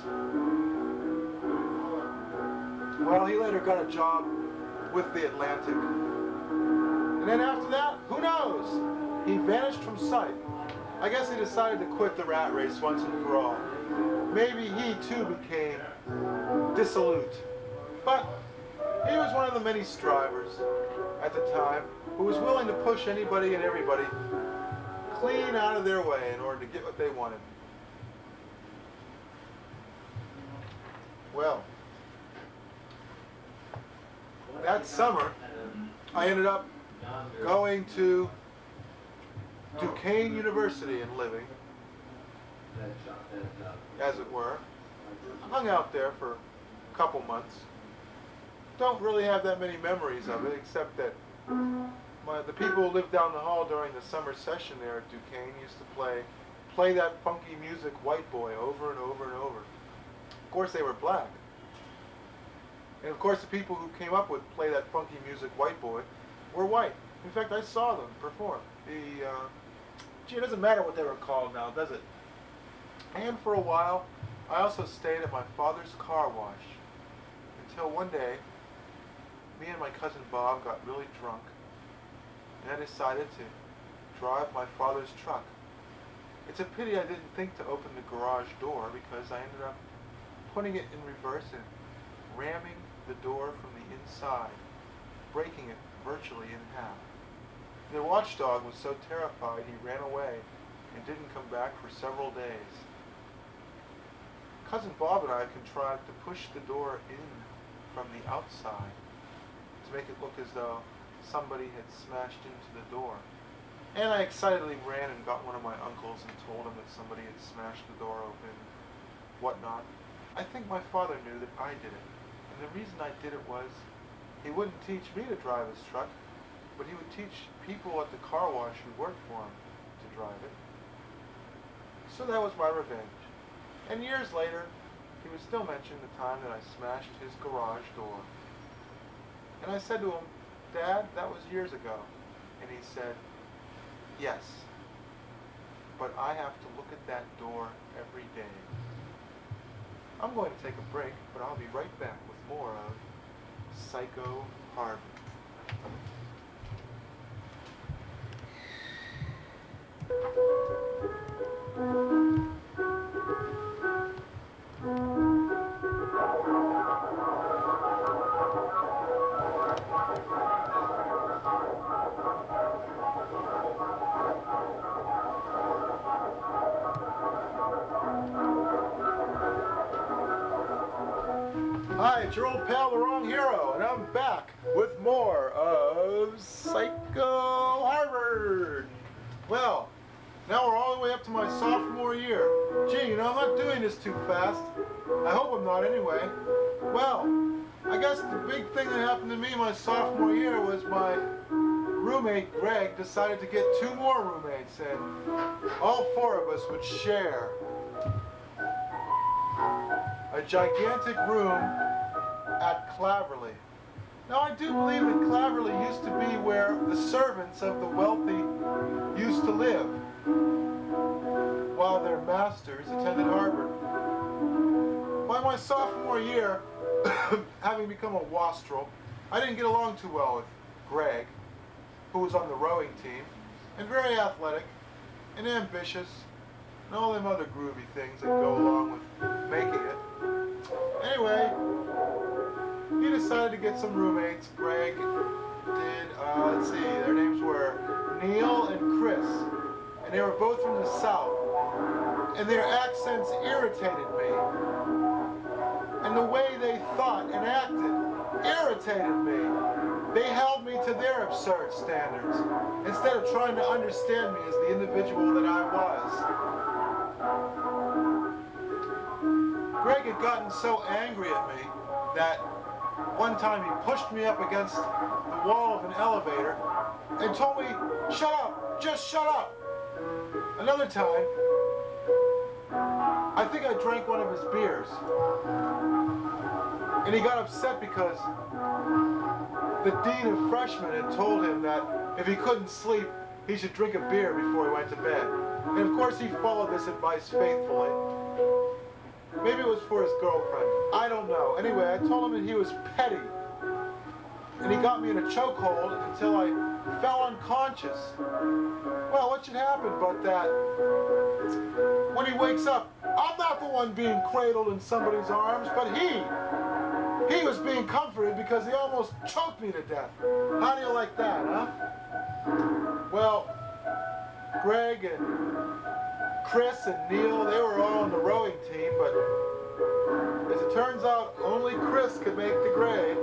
Well, he later got a job with the Atlantic. And then after that, who knows? He vanished from sight. I guess he decided to quit the rat race once and for all. Maybe he too became dissolute. But he was one of the many strivers at the time who was willing to push anybody and everybody clean out of their way in order to get what they wanted. Well, that summer, I ended up going to Duquesne University and living, as it were. Hung out there for a couple months. Don't really have that many memories of it, except that the people who lived down the hall during the summer session there at Duquesne used to play that funky music White Boy over and over and over. Of course they were black. And of course the people who came up with play that funky music White Boy were white. In fact, I saw them perform. Gee, it doesn't matter what they were called now, does it? And for a while, I also stayed at my father's car wash until one day, me and my cousin Bob got really drunk, and I decided to drive my father's truck. It's a pity I didn't think to open the garage door, because I ended up putting it in reverse and ramming the door from the inside, breaking it virtually in half. The watchdog was so terrified he ran away and didn't come back for several days. Cousin Bob and I contrived to push the door in from the outside to make it look as though somebody had smashed into the door. And I excitedly ran and got one of my uncles and told him that somebody had smashed the door open, whatnot. I think my father knew that I did it. And the reason I did it was he wouldn't teach me to drive his truck, but he would teach people at the car wash who worked for him to drive it. So that was my revenge. And years later, he would still mention the time that I smashed his garage door. And I said to him, "Dad, that was years ago." And he said, "Yes, but I have to look at that door every day." I'm going to take a break, but I'll be right back with more of PsychoHarvard. Hi, it's your old pal, the Wrong Hero, and I'm back with more of PsychoHarvard. Well, now we're all the way up to my sophomore year. Gee, you know, I'm not doing this too fast. I hope I'm not anyway. Well, I guess the big thing that happened to me my sophomore year was my roommate, Greg, decided to get 2 more roommates, and all 4 of us would share a gigantic room at Claverley. Now, I do believe that Claverley used to be where the servants of the wealthy used to live, while their masters attended Harvard. By my sophomore year, having become a wastrel, I didn't get along too well with Greg, who was on the rowing team, and very athletic, and ambitious, and all them other groovy things that go along with making it. Anyway, he decided to get some roommates. Greg did, let's see, their names were Neil and Chris, and they were both from the South, and their accents irritated me, and the way they thought and acted irritated me. They held me to their absurd standards, instead of trying to understand me as the individual that I was. Greg had gotten so angry at me that one time he pushed me up against the wall of an elevator and told me, "Shut up, just shut up." Another time, I think I drank one of his beers. And he got upset because the dean of freshmen had told him that if he couldn't sleep, he should drink a beer before he went to bed. And of course he followed this advice faithfully. Maybe it was for his girlfriend. I don't know. Anyway, I told him that he was petty. And he got me in a chokehold until I fell unconscious. Well, what should happen but that when he wakes up, I'm not the one being cradled in somebody's arms, but he was being comforted because he almost choked me to death. How do you like that, huh? Well, Greg and Chris and Neil, they were all on the rowing team, but as it turns out, only Chris could make the grade.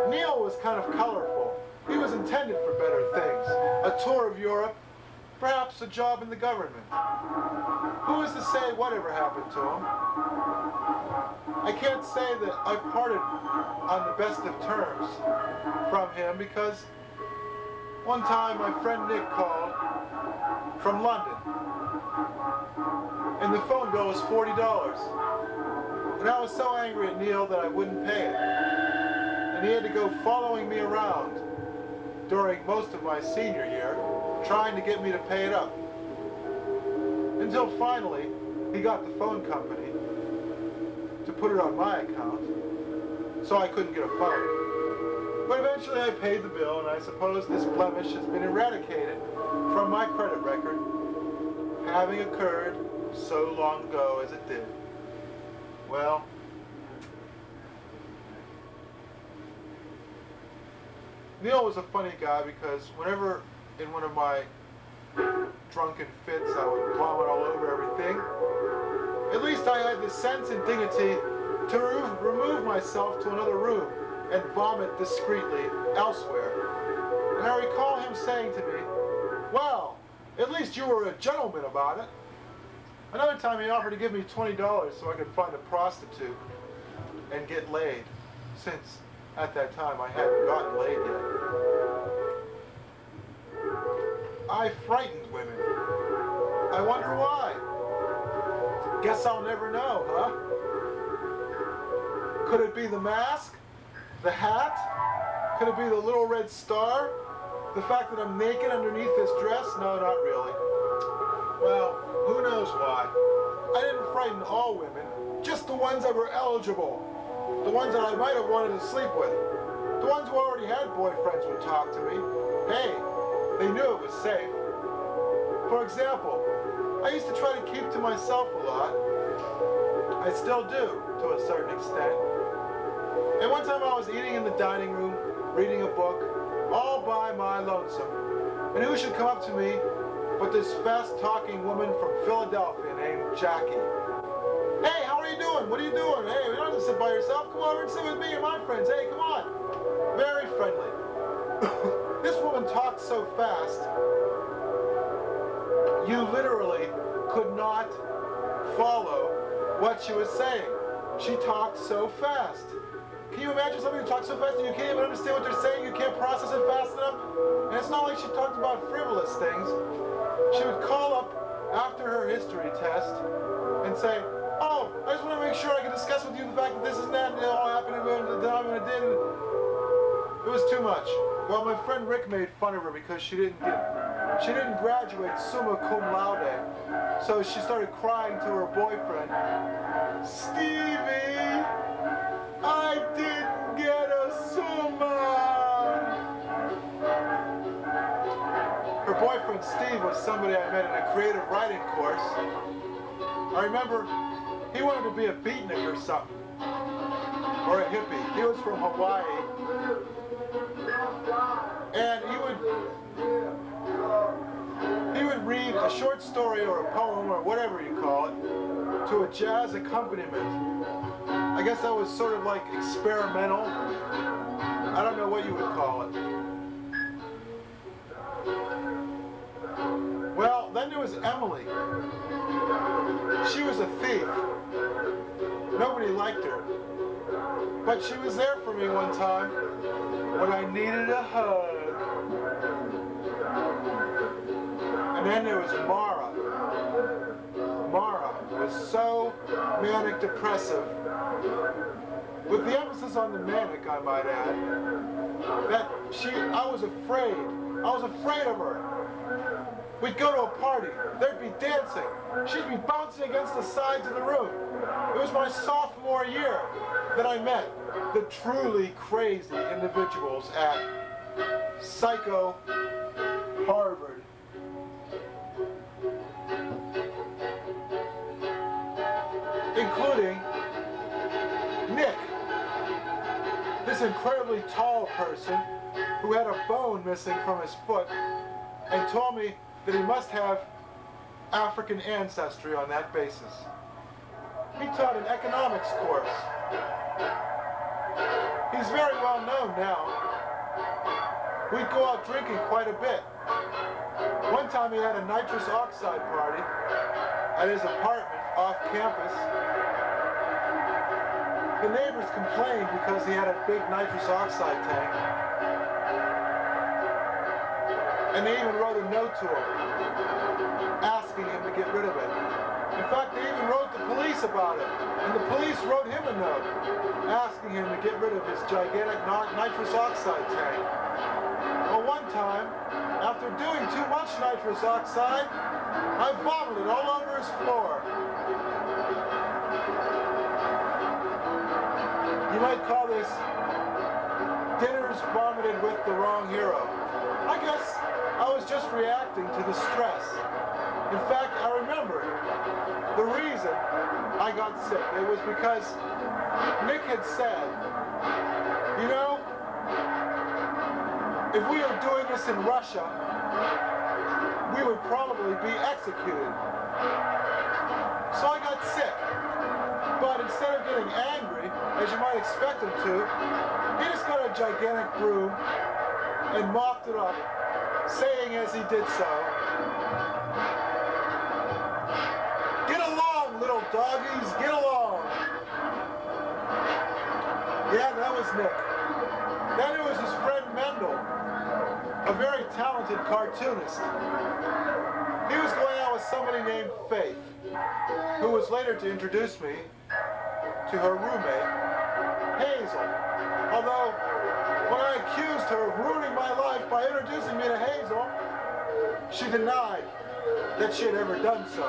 Neil was kind of colorful. He was intended for better things. A tour of Europe, perhaps a job in the government. Who is to say whatever happened to him? I can't say that I parted on the best of terms from him because one time my friend Nick called from London and the phone bill was $40. And I was so angry at Neil that I wouldn't pay it. And he had to go following me around during most of my senior year, trying to get me to pay it up. Until finally, he got the phone company to put it on my account, so I couldn't get a phone. But eventually I paid the bill, and I suppose this blemish has been eradicated from my credit record, having occurred so long ago as it did. Well, Neil was a funny guy because whenever in one of my drunken fits I would vomit all over everything, at least I had the sense and dignity to remove myself to another room and vomit discreetly elsewhere. And I recall him saying to me, well, at least you were a gentleman about it. Another time he offered to give me $20 so I could find a prostitute and get laid, since at that time I hadn't gotten laid yet. I frightened women. I wonder why. Guess I'll never know, huh? Could it be the mask? The hat? Could it be the little red star? The fact that I'm naked underneath this dress? No, not really. Well, who knows why. I didn't frighten all women, just the ones that were eligible. The ones that I might have wanted to sleep with. The ones who already had boyfriends would talk to me. Hey, they knew it was safe. For example, I used to try to keep to myself a lot. I still do, to a certain extent. And one time I was eating in the dining room, reading a book, all by my lonesome. And who should come up to me but this fast-talking woman from Philadelphia named Jackie. Hey, how are you doing? What are you doing? Hey, you don't have to sit by yourself. Come over and sit with me and my friends. Hey, come on. Very friendly. This woman talked so fast, you literally could not follow what she was saying. She talked so fast. Can you imagine somebody who talks so fast that you can't even understand what they're saying? You can't process it fast enough? And it's not like she talked about frivolous things. She would call up after her history test and say, oh, I just want to make sure I can discuss with you the fact that this and that all happened and it didn't. It was too much. Well, my friend Rick made fun of her because she didn't graduate summa cum laude. So she started crying to her boyfriend, Stevie, I didn't get a summa. Her boyfriend Steve was somebody I met in a creative writing course. I remember he wanted to be a beatnik or something, or a hippie. He was from Hawaii. And he would read a short story or a poem or whatever you call it to a jazz accompaniment. I guess that was sort of like experimental. I don't know what you would call it. Well, then there was Emily. She was a thief. Nobody liked her. But she was there for me one time when I needed a hug. And then there was Mara. Mara. was so manic depressive, with the emphasis on the manic, I might add, that I was afraid. I was afraid of her. We'd go to a party, there'd be dancing. She'd be bouncing against the sides of the room. It was my sophomore year that I met the truly crazy individuals at PsychoHarvard. Including Nick, this incredibly tall person who had a bone missing from his foot and told me that he must have African ancestry on that basis. He taught an economics course. He's very well known now. We'd go out drinking quite a bit. One time he had a nitrous oxide party at his apartment off campus. The neighbors complained because he had a big nitrous oxide tank. And they even wrote a note to him, asking him to get rid of it. In fact, they even wrote the police about it. And the police wrote him a note, asking him to get rid of his gigantic nitrous oxide tank. Well, one time, after doing too much nitrous oxide, I vomited all over his floor. You might call this dinners vomited with the wrong hero. I guess I was just reacting to the stress. In fact, I remember the reason I got sick. It was because Nick had said, you know, if we were doing this in Russia, we would probably be executed. So I got sick. But instead of getting angry, as you might expect him to, he just got a gigantic broom and mopped it up, saying as he did so, "Get along, little doggies, get along." Yeah, that was Nick. Then it was his friend Mendel, a very talented cartoonist. He was going out with somebody named Faith, who was later to introduce me to her roommate, Hazel. Although, when I accused her of ruining my life by introducing me to Hazel, she denied that she had ever done so.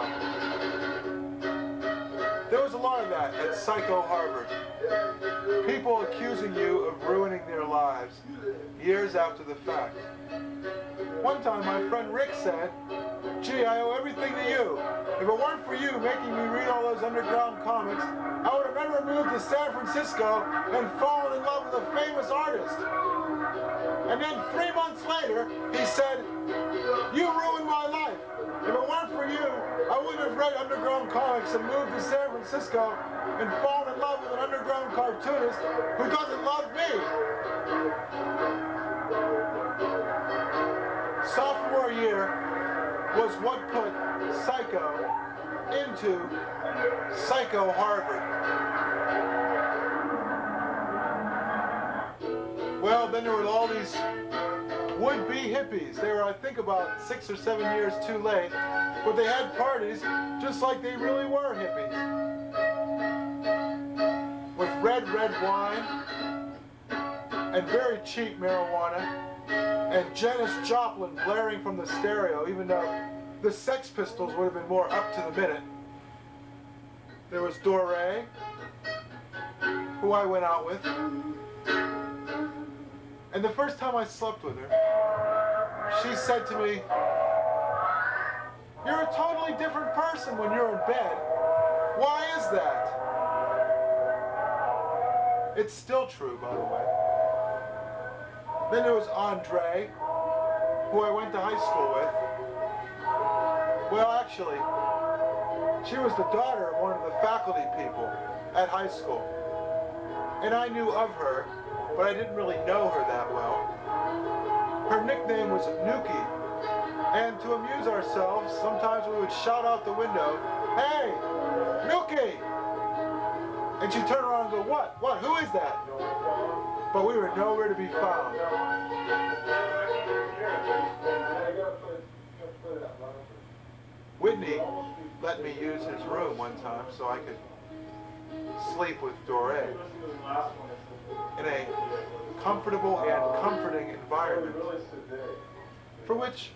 There was a lot of that at PsychoHarvard. People accusing you of ruining their lives years after the fact. One time my friend Rick said, "Gee, I owe everything to you. If it weren't for you making me read all those underground comics, I would have never moved to San Francisco and fallen in love with a famous artist." And then 3 months later, he said, "You ruined my life. If it weren't for you, I wouldn't have read underground comics and moved to San Francisco and fallen in love with an underground cartoonist who doesn't love me." Sophomore year was what put Psycho into PsychoHarvard. Well, then there were all these would-be hippies. They were, I think, about 6 or 7 years too late, but they had parties just like they really were hippies. With red wine and very cheap marijuana and Janis Joplin blaring from the stereo, even though the Sex Pistols would have been more up to the minute. There was Doré, who I went out with. And the first time I slept with her, she said to me, "You're a totally different person when you're in bed. Why is that?" It's still true, by the way. Then there was Andre, who I went to high school with. Well, actually, she was the daughter of one of the faculty people at high school. And I knew of her, but I didn't really know her that well. Her nickname was Nuki. And to amuse ourselves, sometimes we would shout out the window, "Hey, Nuki!" And she'd turn around and go, "What? What? Who is that?" But we were nowhere to be found. Whitney let me use his room one time so I could sleep with Doré in a comfortable and comforting environment, for which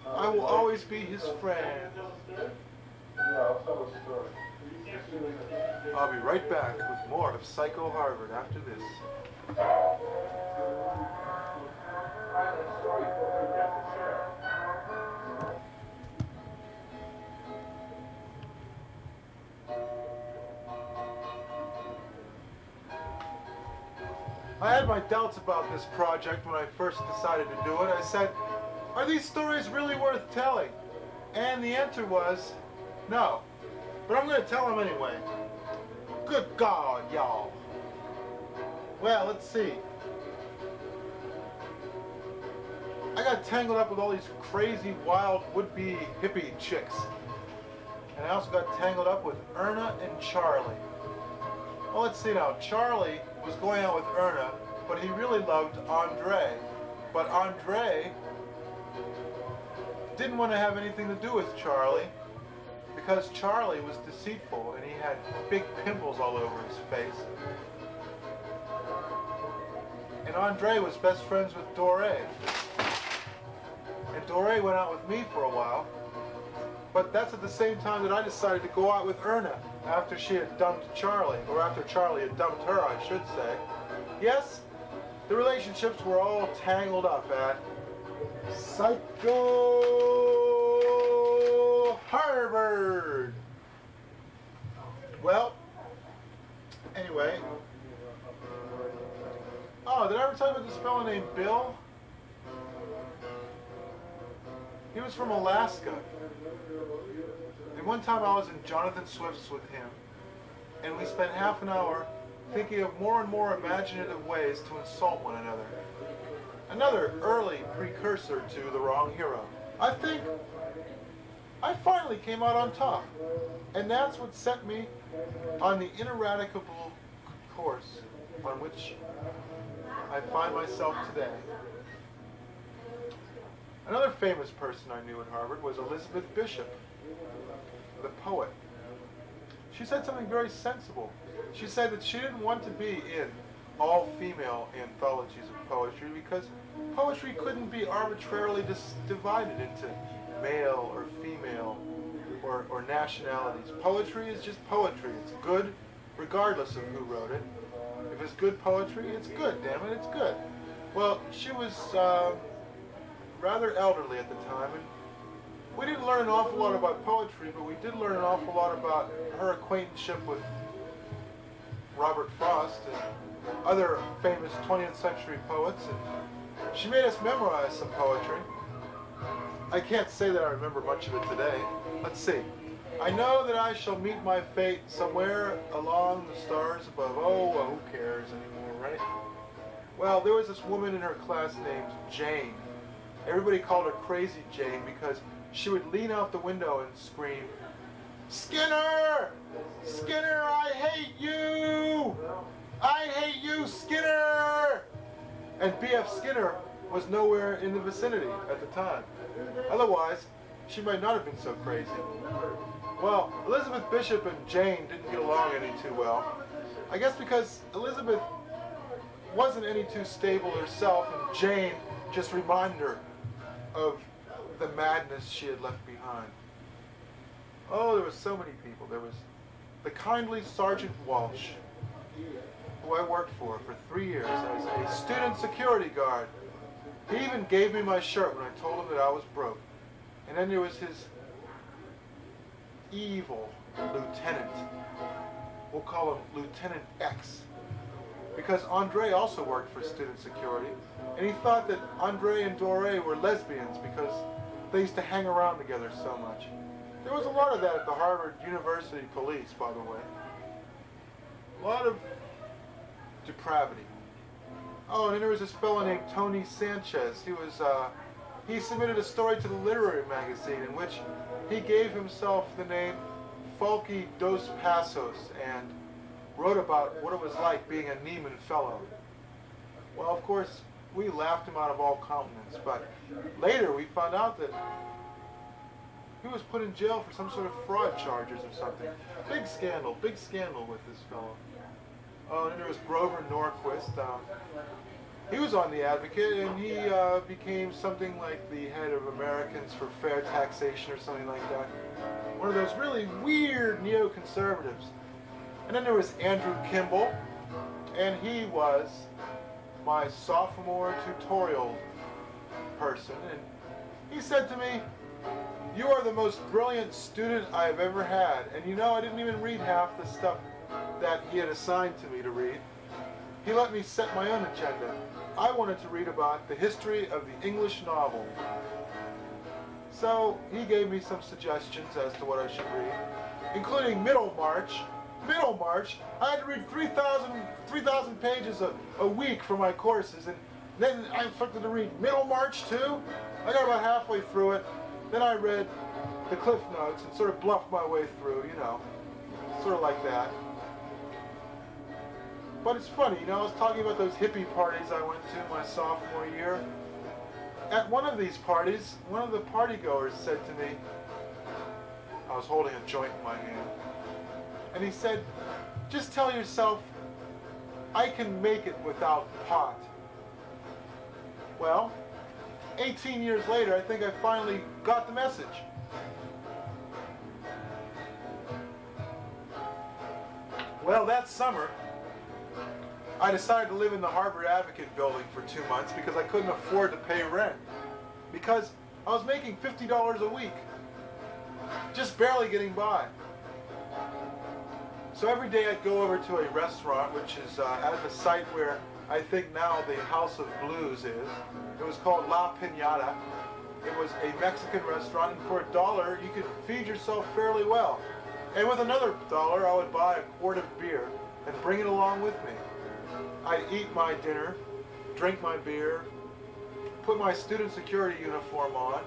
I will always be his friend. I'll be right back with more of PsychoHarvard after this. I had my doubts about this project when I first decided to do it. I said, are these stories really worth telling? And the answer was, no. But I'm going to tell them anyway. Good God, y'all. Well, let's see. I got tangled up with all these crazy, wild, would-be hippie chicks. And I also got tangled up with Erna and Charlie. Well, let's see now. Charlie was going out with Erna, but he really loved Andre. But Andre didn't want to have anything to do with Charlie because Charlie was deceitful and he had big pimples all over his face. And Andre was best friends with Doré. And Doré went out with me for a while. But that's at the same time that I decided to go out with Erna after she had dumped Charlie, or after Charlie had dumped her, I should say. Yes, the relationships were all tangled up at PsychoHarvard. Well, anyway. Oh, did I ever tell you about this fellow named Bill? He was from Alaska. And one time I was in Jonathan Swift's with him, and we spent half an hour thinking of more and more imaginative ways to insult one another. Another early precursor to The Wrong Hero. I think I finally came out on top, and that's what set me on the ineradicable course on which I find myself today. Another famous person I knew at Harvard was Elizabeth Bishop, the poet. She said something very sensible. She said that she didn't want to be in all-female anthologies of poetry because poetry couldn't be arbitrarily divided into male or female or nationalities. Poetry is just poetry. It's good regardless of who wrote it. If it's good poetry, it's good, damn it, it's good. Well, she was rather elderly at the time, and we didn't learn an awful lot about poetry, but we did learn an awful lot about her acquaintanceship with Robert Frost and other famous 20th century poets, and she made us memorize some poetry. I can't say that I remember much of it today. Let's see. I know that I shall meet my fate somewhere along the stars above. Oh, well, who cares anymore, right? Well, there was this woman in her class named Jane. Everybody called her Crazy Jane because she would lean out the window and scream, "Skinner! Skinner, I hate you! I hate you, Skinner!" And B.F. Skinner was nowhere in the vicinity at the time. Otherwise, she might not have been so crazy. Well, Elizabeth Bishop and Jane didn't get along any too well. I guess because Elizabeth wasn't any too stable herself, and Jane just reminded her of the madness she had left behind. Oh, there were so many people. There was the kindly Sergeant Walsh, who I worked for 3 years as a student security guard. He even gave me my shirt when I told him that I was broke. And then there was his evil lieutenant. We'll call him Lieutenant X. Because Andre also worked for student security, and he thought that Andre and Doré were lesbians because they used to hang around together so much. There was a lot of that at the Harvard University police, by the way. A lot of depravity. Oh, and then there was this fellow named Tony Sanchez. He submitted a story to the literary magazine in which he gave himself the name Falky dos Passos and wrote about what it was like being a Neiman fellow. Well, of course, we laughed him out of all countenance, but later we found out that he He was put in jail for some sort of fraud charges or something. Big scandal with this fellow. Oh, and there was Grover Norquist. He was on The Advocate, and he became something like the head of Americans for Fair Taxation or something like that. One of those really weird neoconservatives. And then there was Andrew Kimball, and he was my sophomore tutorial person. And he said to me, "You are the most brilliant student I have ever had." And you know, I didn't even read half the stuff that he had assigned to me to read. He let me set my own agenda. I wanted to read about the history of the English novel. So he gave me some suggestions as to what I should read, including Middlemarch. Middlemarch, I had to read 3,000 pages a week for my courses, and then I started to read Middlemarch too. I got about halfway through it. Then I read the Cliff Notes and sort of bluffed my way through, you know, sort of like that. But it's funny, you know, I was talking about those hippie parties I went to my sophomore year. At one of these parties, one of the partygoers said to me, I was holding a joint in my hand, and he said, "Just tell yourself, I can make it without pot." Well, 18 years later, I think I finally got the message. Well, that summer, I decided to live in the Harvard Advocate building for 2 months because I couldn't afford to pay rent. Because I was making $50 a week, just barely getting by. So every day I'd go over to a restaurant, which is at the site where I think now the House of Blues is. It was called La Piñata. It was a Mexican restaurant, and for $1 you could feed yourself fairly well. And with another $1 I would buy a quart of beer and bring it along with me. I'd eat my dinner, drink my beer, put my student security uniform on,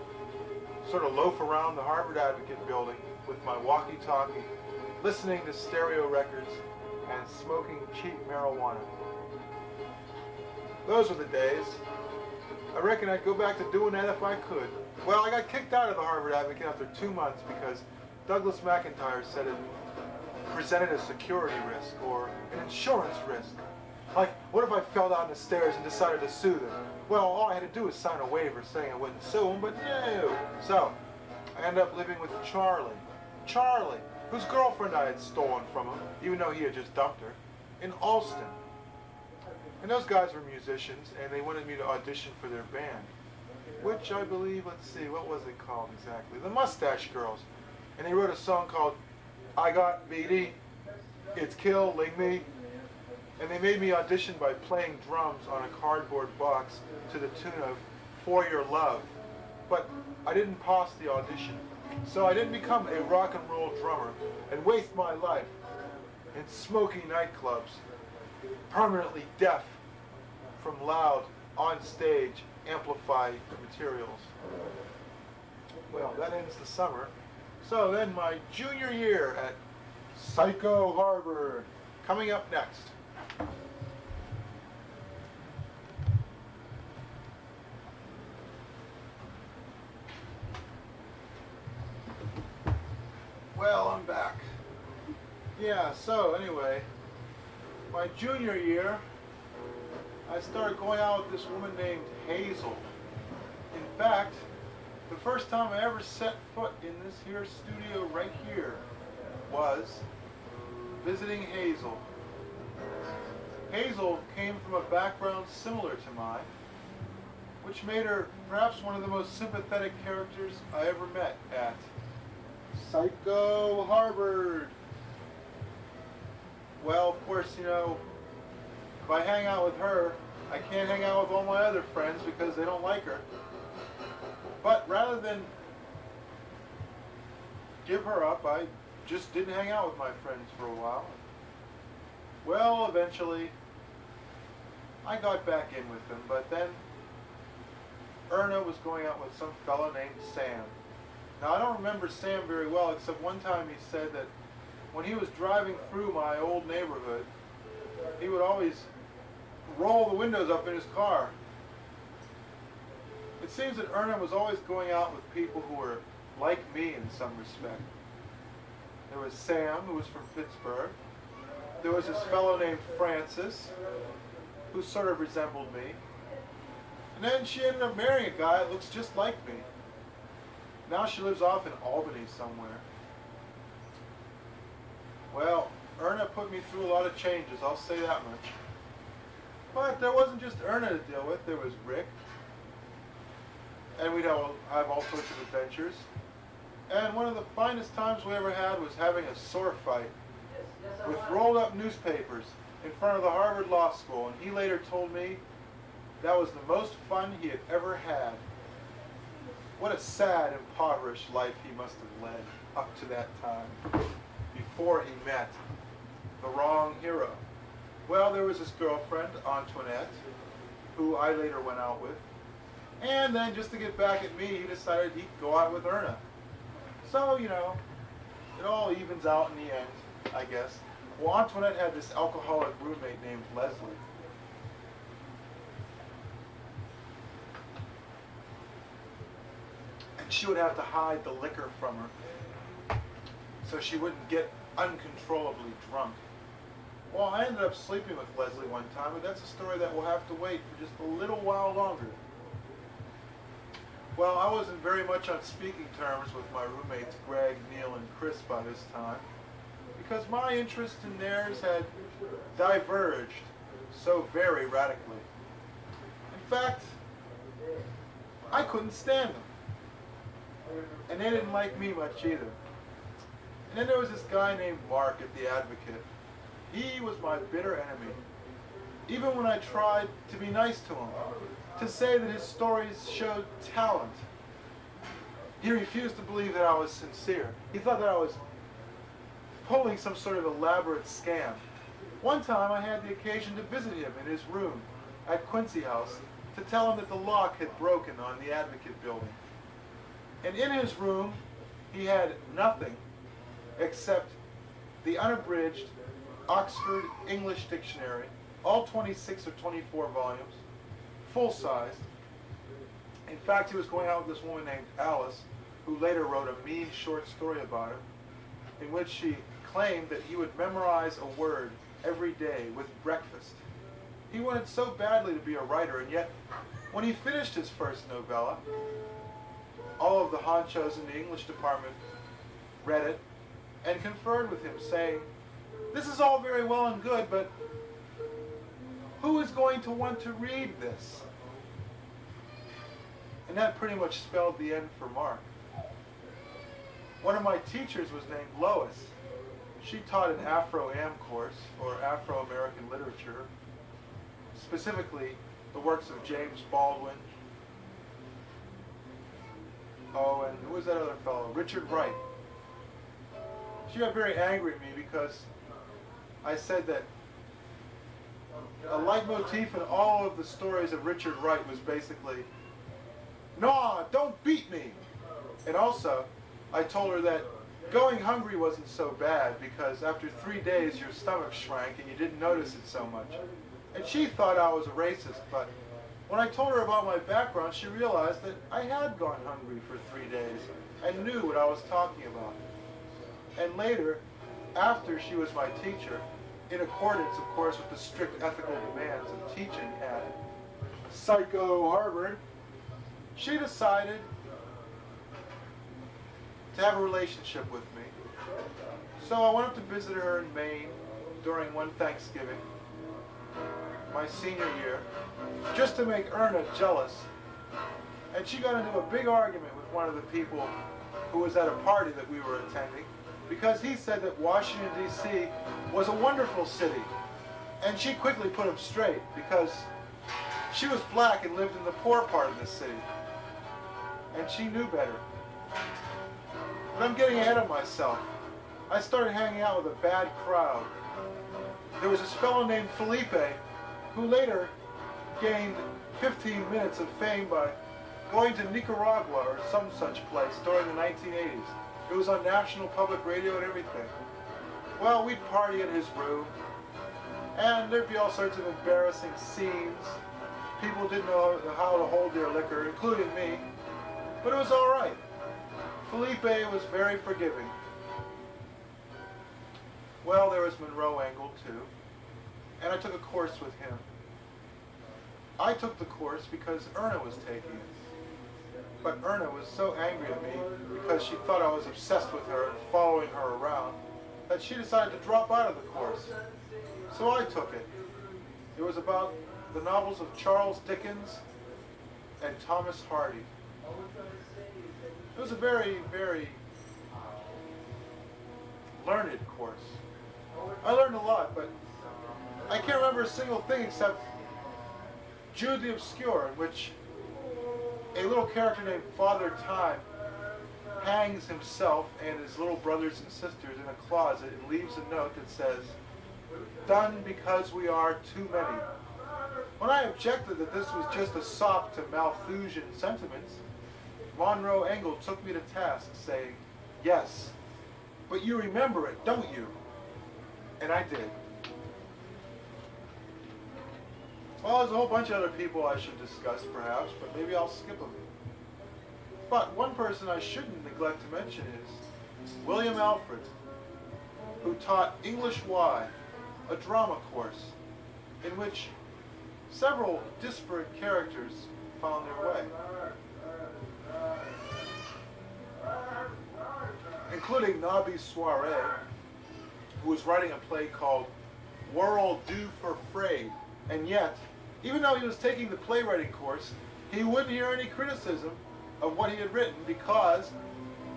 sort of loaf around the Harvard Advocate building with my walkie-talkie, listening to stereo records and smoking cheap marijuana. Those were the days. I reckon I'd go back to doing that if I could. Well, I got kicked out of the Harvard Advocate after 2 months because Douglas McIntyre said it presented a security risk or an insurance risk. Like, what if I fell down the stairs and decided to sue them? Well, all I had to do was sign a waiver saying I wouldn't sue them, but no. So, I ended up living with Charlie, whose girlfriend I had stolen from him, even though he had just dumped her, in Alston. And those guys were musicians, and they wanted me to audition for their band, which I believe, let's see, what was it called exactly? The Mustache Girls. And they wrote a song called I Got Beatty, It's Killing Me. And they made me audition by playing drums on a cardboard box to the tune of For Your Love. But I didn't pass the audition, so I didn't become a rock and roll drummer and waste my life in smoky nightclubs, permanently deaf from loud, on-stage, amplified materials. Well, that ends the summer. So then my junior year at PsychoHarvard, coming up next. Well, I'm back. Yeah, so anyway, my junior year, I started going out with this woman named Hazel. In fact, the first time I ever set foot in this here studio right here was visiting Hazel. Hazel came from a background similar to mine, which made her perhaps one of the most sympathetic characters I ever met at PsychoHarvard. Well, of course, you know, if I hang out with her, I can't hang out with all my other friends because they don't like her. But rather than give her up, I just didn't hang out with my friends for a while. Well, eventually, I got back in with them, but then Erna was going out with some fellow named Sam. Now, I don't remember Sam very well, except one time he said that when he was driving through my old neighborhood, he would always roll the windows up in his car. It seems that Erna was always going out with people who were like me in some respect. There was Sam, who was from Pittsburgh. There was this fellow named Francis, who sort of resembled me. And then she ended up marrying a guy that looks just like me. Now she lives off in Albany somewhere. Well, Erna put me through a lot of changes, I'll say that much. But there wasn't just Erna to deal with, there was Rick. And we'd have all sorts of adventures. And one of the finest times we ever had was having a sword fight with rolled up newspapers in front of the Harvard Law School. And he later told me that was the most fun he had ever had. What a sad, impoverished life he must have led up to that time, before he met the wrong hero. Well, there was this girlfriend, Antoinette, who I later went out with. And then, just to get back at me, he decided he'd go out with Erna. So, you know, it all evens out in the end, I guess. Well, Antoinette had this alcoholic roommate named Leslie. And she would have to hide the liquor from her so she wouldn't get uncontrollably drunk. Well, I ended up sleeping with Leslie one time, but that's a story that will have to wait for just a little while longer. Well, I wasn't very much on speaking terms with my roommates Greg, Neil, and Chris by this time, because my interest in theirs had diverged so very radically. In fact, I couldn't stand them. And they didn't like me much either. And then there was this guy named Mark at the Advocate. He was my bitter enemy. Even when I tried to be nice to him, to say that his stories showed talent, he refused to believe that I was sincere. He thought that I was pulling some sort of elaborate scam. One time I had the occasion to visit him in his room at Quincy House to tell him that the lock had broken on the Advocate building. And in his room, he had nothing except the unabridged Oxford English Dictionary, all 26 or 24 volumes, full-sized. In fact, he was going out with this woman named Alice, who later wrote a mean short story about him, in which she claimed that he would memorize a word every day with breakfast. He wanted so badly to be a writer, and yet, when he finished his first novella, all of the honchos in the English department read it and conferred with him, saying, "This is all very well and good, but who is going to want to read this?" And that pretty much spelled the end for Mark. One of my teachers was named Lois. She taught an Afro-Am course, or Afro-American literature, specifically the works of James Baldwin. Oh, and who was that other fellow? Richard Wright. She got very angry at me because I said that a leitmotif in all of the stories of Richard Wright was basically, "No, don't beat me." And also, I told her that going hungry wasn't so bad because after 3 days your stomach shrank and you didn't notice it so much. And she thought I was a racist, but when I told her about my background, she realized that I had gone hungry for 3 days and knew what I was talking about. And later, after she was my teacher, in accordance, of course, with the strict ethical demands of teaching at PsychoHarvard, she decided to have a relationship with me. So I went up to visit her in Maine during one Thanksgiving, my senior year, just to make Erna jealous. And she got into a big argument with one of the people who was at a party that we were attending, because he said that Washington, D.C. was a wonderful city. And she quickly put him straight, because she was black and lived in the poor part of the city. And she knew better. But I'm getting ahead of myself. I started hanging out with a bad crowd. There was this fellow named Felipe, who later gained 15 minutes of fame by going to Nicaragua or some such place during the 1980s. It was on national public radio and everything. Well, we'd party in his room, and there'd be all sorts of embarrassing scenes. People didn't know how to hold their liquor, including me, but it was all right. Felipe was very forgiving. Well, there was Monroe Engel, too, and I took a course with him. I took the course because Erna was taking it. But Erna was so angry at me because she thought I was obsessed with her and following her around that she decided to drop out of the course. So I took it. It was about the novels of Charles Dickens and Thomas Hardy. It was a very, very learned course. I learned a lot, but I can't remember a single thing except Jude the Obscure, in which a little character named Father Time hangs himself and his little brothers and sisters in a closet and leaves a note that says, "Done because we are too many." When I objected that this was just a sop to Malthusian sentiments, Monroe Engel took me to task, saying, "Yes, but you remember it, don't you?" And I did. Well, there's a whole bunch of other people I should discuss, perhaps, but maybe I'll skip them. But one person I shouldn't neglect to mention is William Alfred, who taught English Y, a drama course, in which several disparate characters found their way, including Nobby Soiree, who was writing a play called World Due for Frayed, and yet, even though he was taking the playwriting course, he wouldn't hear any criticism of what he had written because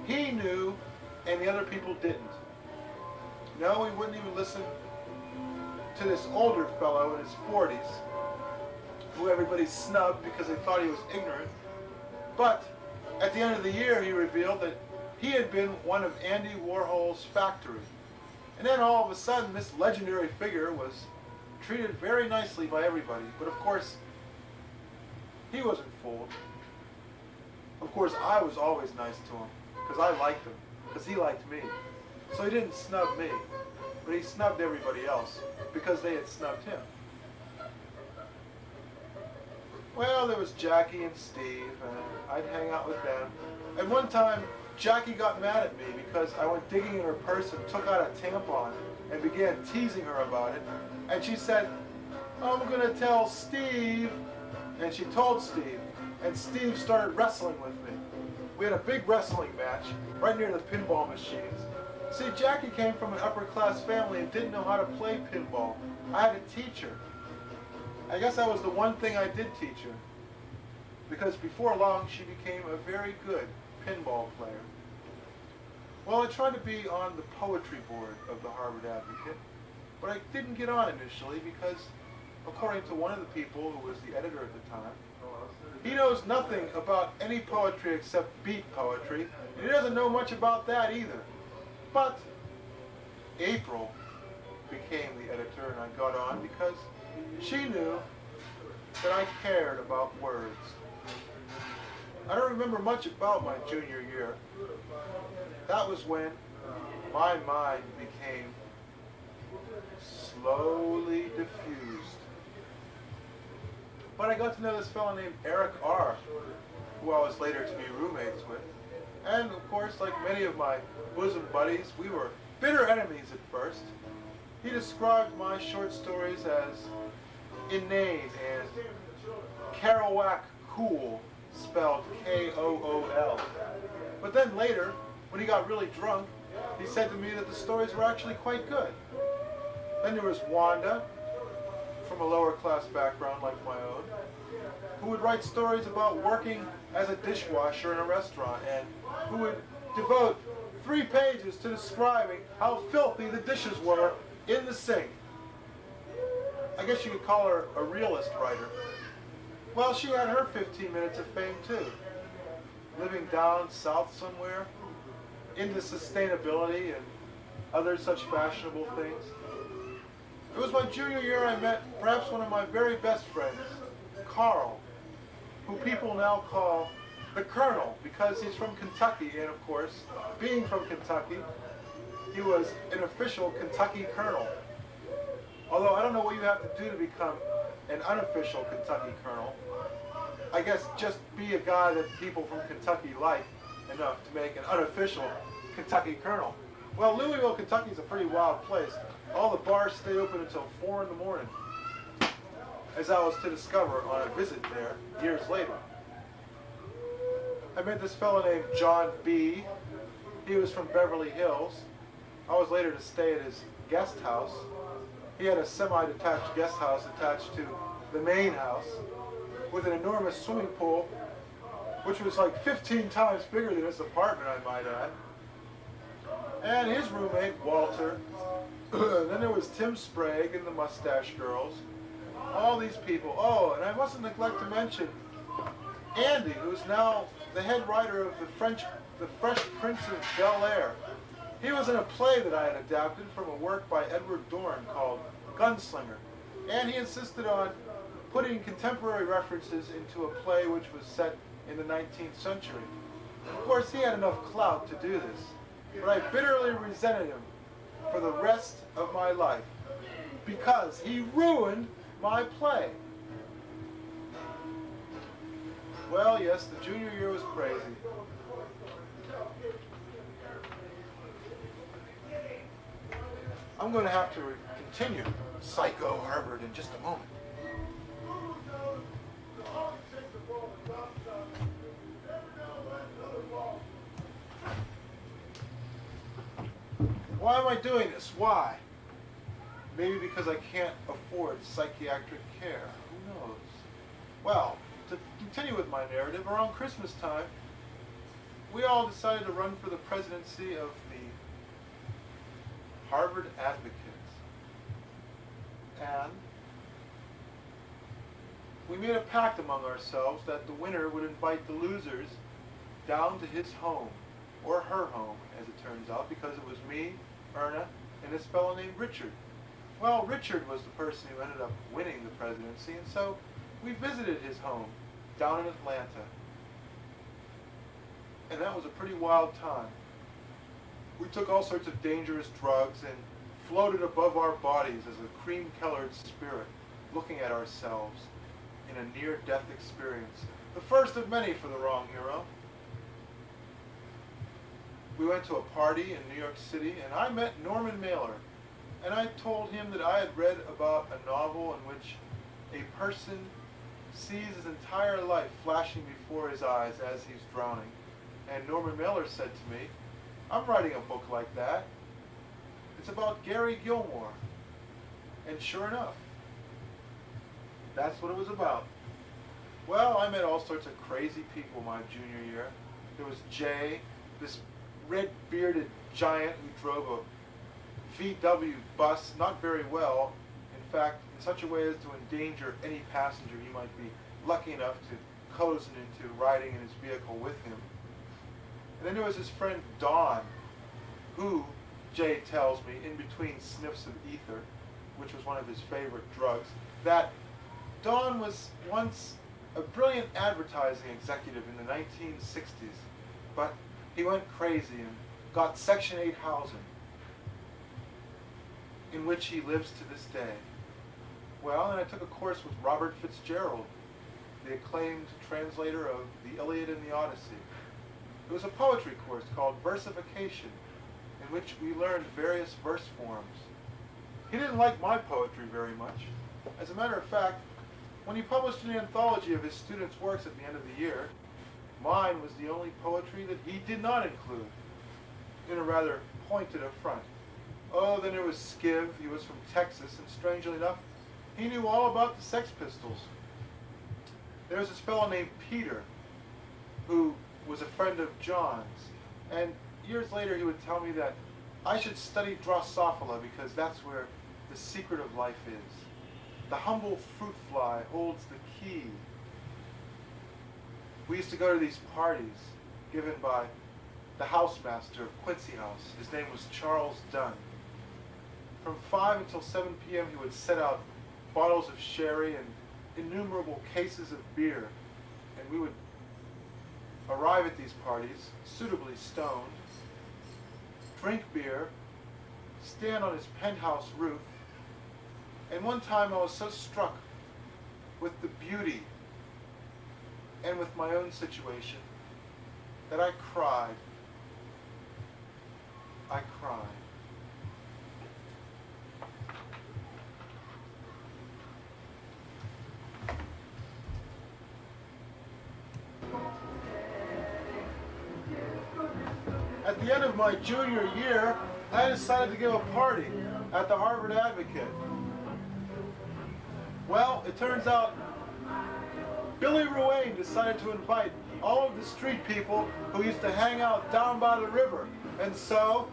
he knew and the other people didn't. No, he wouldn't even listen to this older fellow in his 40s, who everybody snubbed because they thought he was ignorant. But at the end of the year, he revealed that he had been one of Andy Warhol's factory. And then all of a sudden, this legendary figure was treated very nicely by everybody. But of course, he wasn't fooled. Of course, I was always nice to him because I liked him, because he liked me. So he didn't snub me, but he snubbed everybody else because they had snubbed him. Well, there was Jackie and Steve, and I'd hang out with them. And one time, Jackie got mad at me because I went digging in her purse and took out a tampon and began teasing her about it. And she said, "I'm going to tell Steve." And she told Steve. And Steve started wrestling with me. We had a big wrestling match right near the pinball machines. See, Jackie came from an upper-class family and didn't know how to play pinball. I had to teach her. I guess that was the one thing I did teach her, because before long she became a very good pinball player. Well, I tried to be on the poetry board of the Harvard Advocate, but I didn't get on initially because, according to one of the people who was the editor at the time, he knows nothing about any poetry except beat poetry, and he doesn't know much about that either. But April became the editor, and I got on because she knew that I cared about words. I don't remember much about my junior year. That was when my mind became slowly diffused. But I got to know this fellow named Eric R., who I was later to be roommates with. And of course, like many of my bosom buddies, we were bitter enemies at first. He described my short stories as inane and Kerouac cool, spelled K-O-O-L. But then later, when he got really drunk, he said to me that the stories were actually quite good. Then there was Wanda, from a lower class background like my own, who would write stories about working as a dishwasher in a restaurant and who would devote 3 pages to describing how filthy the dishes were in the sink. I guess you could call her a realist writer. Well, she had her 15 minutes of fame too. Living down south somewhere, into sustainability and other such fashionable things. It was my junior year I met perhaps one of my very best friends, Carl, who people now call the Colonel because he's from Kentucky, and of course, being from Kentucky, he was an official Kentucky Colonel. Although I don't know what you have to do to become an unofficial Kentucky Colonel. I guess just be a guy that people from Kentucky like. enough to make an unofficial Kentucky colonel. Well, Louisville, Kentucky is a pretty wild place. All the bars stay open until 4 in the morning, as I was to discover on a visit there years later. I met this fellow named John B. He was from Beverly Hills. I was later to stay at his guest house. He had a semi-detached guest house attached to the main house with an enormous swimming pool, which was like 15 times bigger than his apartment, I might add. And his roommate, Walter. Then there was Tim Sprague and the Mustache Girls. All these people. Oh, and I mustn't neglect to mention Andy, who's now the head writer of the Fresh Prince of Bel-Air. He was in a play that I had adapted from a work by Edward Dorn called Gunslinger. And he insisted on putting contemporary references into a play which was set in the 19th century. Of course, he had enough clout to do this, but I bitterly resented him for the rest of my life because he ruined my play. Well, yes, the junior year was crazy. I'm going to have to continue PsychoHarvard in just a moment. Why am I doing this? Why? Maybe because I can't afford psychiatric care. Who knows? Well, to continue with my narrative, around Christmas time, we all decided to run for the presidency of the Harvard Advocates. And we made a pact among ourselves that the winner would invite the losers down to his home, or her home, as it turns out, because it was me, Erna, and this fellow named Richard. Well, Richard was the person who ended up winning the presidency, and so we visited his home down in Atlanta. And that was a pretty wild time. We took all sorts of dangerous drugs and floated above our bodies as a cream-colored spirit, looking at ourselves in a near-death experience. The first of many for the wrong hero. We went to a party in New York City, and I met Norman Mailer. And I told him that I had read about a novel in which a person sees his entire life flashing before his eyes as he's drowning. And Norman Mailer said to me, I'm writing a book like that. It's about Gary Gilmore. And sure enough, that's what it was about. Well, I met all sorts of crazy people my junior year. There was Jay, this red-bearded giant who drove a VW bus not very well, in fact, in such a way as to endanger any passenger he might be lucky enough to cozen into riding in his vehicle with him. And then there was his friend Don, who, Jay tells me, in between sniffs of ether, which was one of his favorite drugs, that Don was once a brilliant advertising executive in the 1960s, but he went crazy and got Section 8 housing, in which he lives to this day. Well, and I took a course with Robert Fitzgerald, the acclaimed translator of the Iliad and the Odyssey. It was a poetry course called Versification, in which we learned various verse forms. He didn't like my poetry very much. As a matter of fact, when he published an anthology of his students' works at the end of the year, mine was the only poetry that he did not include, in a rather pointed affront. Oh, then there was Skiv. He was from Texas, and strangely enough, he knew all about the Sex Pistols. There was this fellow named Peter, who was a friend of John's, and years later he would tell me that I should study Drosophila because that's where the secret of life is. The humble fruit fly holds the key. We used to go to these parties given by the housemaster of Quincy House. His name was Charles Dunn. From 5 until 7 p.m. he would set out bottles of sherry and innumerable cases of beer, and we would arrive at these parties suitably stoned, drink beer, stand on his penthouse roof, and one time I was so struck with the beauty and with my own situation that I cried. I cried. At the end of my junior year, I decided to give a party at the Harvard Advocate. Well, it turns out Billy Ruane decided to invite all of the street people who used to hang out down by the river. And so,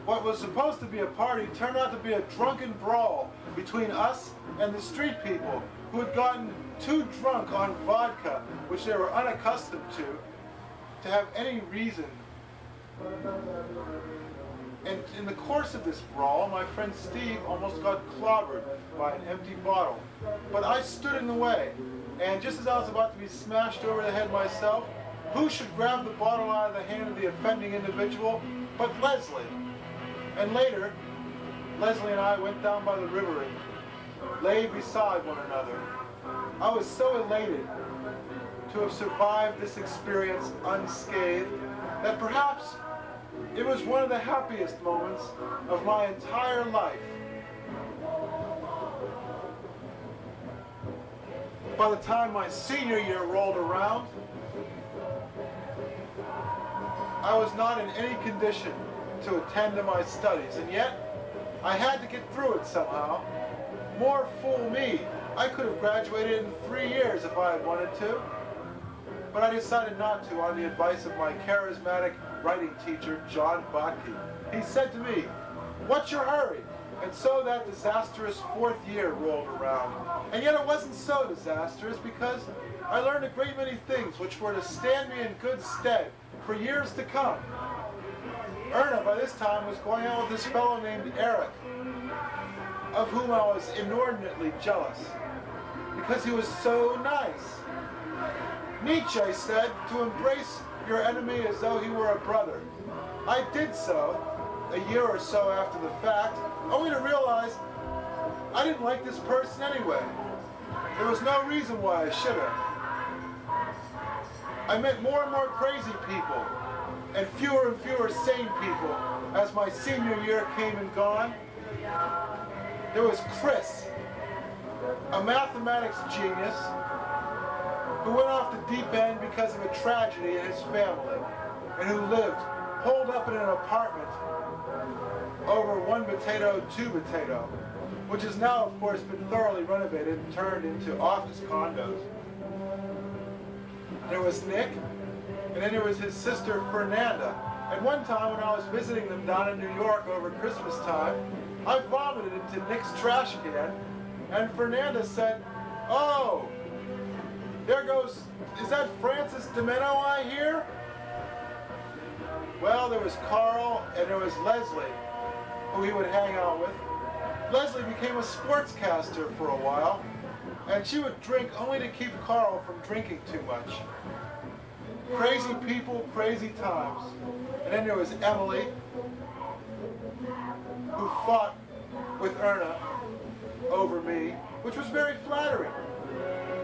what was supposed to be a party turned out to be a drunken brawl between us and the street people who had gotten too drunk on vodka, which they were unaccustomed to have any reason. And in the course of this brawl, my friend Steve almost got clobbered by an empty bottle. But I stood in the way, and just as I was about to be smashed over the head myself, who should grab the bottle out of the hand of the offending individual but Leslie? And later, Leslie and I went down by the river and lay beside one another. I was so elated to have survived this experience unscathed that perhaps it was one of the happiest moments of my entire life. By the time my senior year rolled around, I was not in any condition to attend to my studies, and yet I had to get through it somehow. More fool me. I could have graduated in 3 years if I had wanted to, but I decided not to on the advice of my charismatic writing teacher, John Botke. He said to me, "What's your hurry?" And so that disastrous 4th year rolled around. And yet it wasn't so disastrous, because I learned a great many things which were to stand me in good stead for years to come. Erna, by this time, was going out with this fellow named Eric, of whom I was inordinately jealous, because he was so nice. Nietzsche said to embrace your enemy as though he were a brother. I did so a year or so after the fact, only to realize I didn't like this person anyway. There was no reason why I should have. I met more and more crazy people, and fewer sane people as my senior year came and gone. There was Chris, a mathematics genius, who went off the deep end because of a tragedy in his family, and who lived holed up in an apartment over 1 potato, 2 potato, which has now, of course, been thoroughly renovated and turned into office condos. There was Nick, and then there was his sister Fernanda. And one time when I was visiting them down in New York over Christmas time, I vomited into Nick's trash can, and Fernanda said, "Oh, there goes, is that Francis DiMenno I hear?" Well, there was Carl, and there was Leslie, who he would hang out with. Leslie became a sportscaster for a while, and she would drink only to keep Carl from drinking too much. Crazy people, crazy times. And then there was Emily, who fought with Erna over me, which was very flattering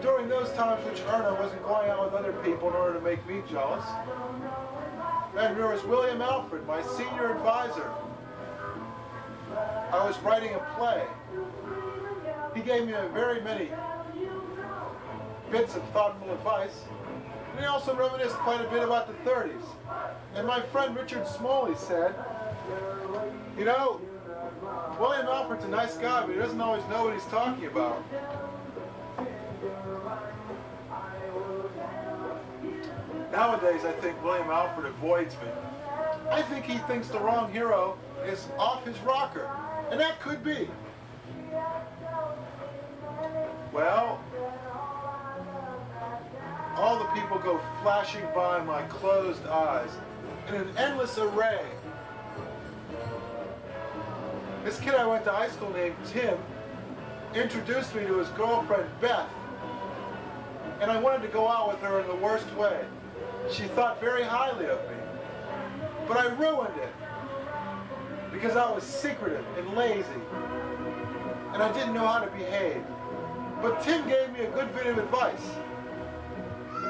during those times which Erna wasn't going out with other people in order to make me jealous. And there was William Alfred, my senior advisor. I was writing a play. He gave me very many bits of thoughtful advice, and he also reminisced quite a bit about the 30s. And my friend Richard Smalley said, "You know, William Alfred's a nice guy, but he doesn't always know what he's talking about." Nowadays, I think William Alfred avoids me. I think he thinks the wrong hero is off his rocker, and that could be. Well, all the people go flashing by my closed eyes in an endless array. This kid I went to high school named Tim introduced me to his girlfriend Beth, and I wanted to go out with her in the worst way. She thought very highly of me, but I ruined it because I was secretive and lazy, and I didn't know how to behave. But Tim gave me a good bit of advice.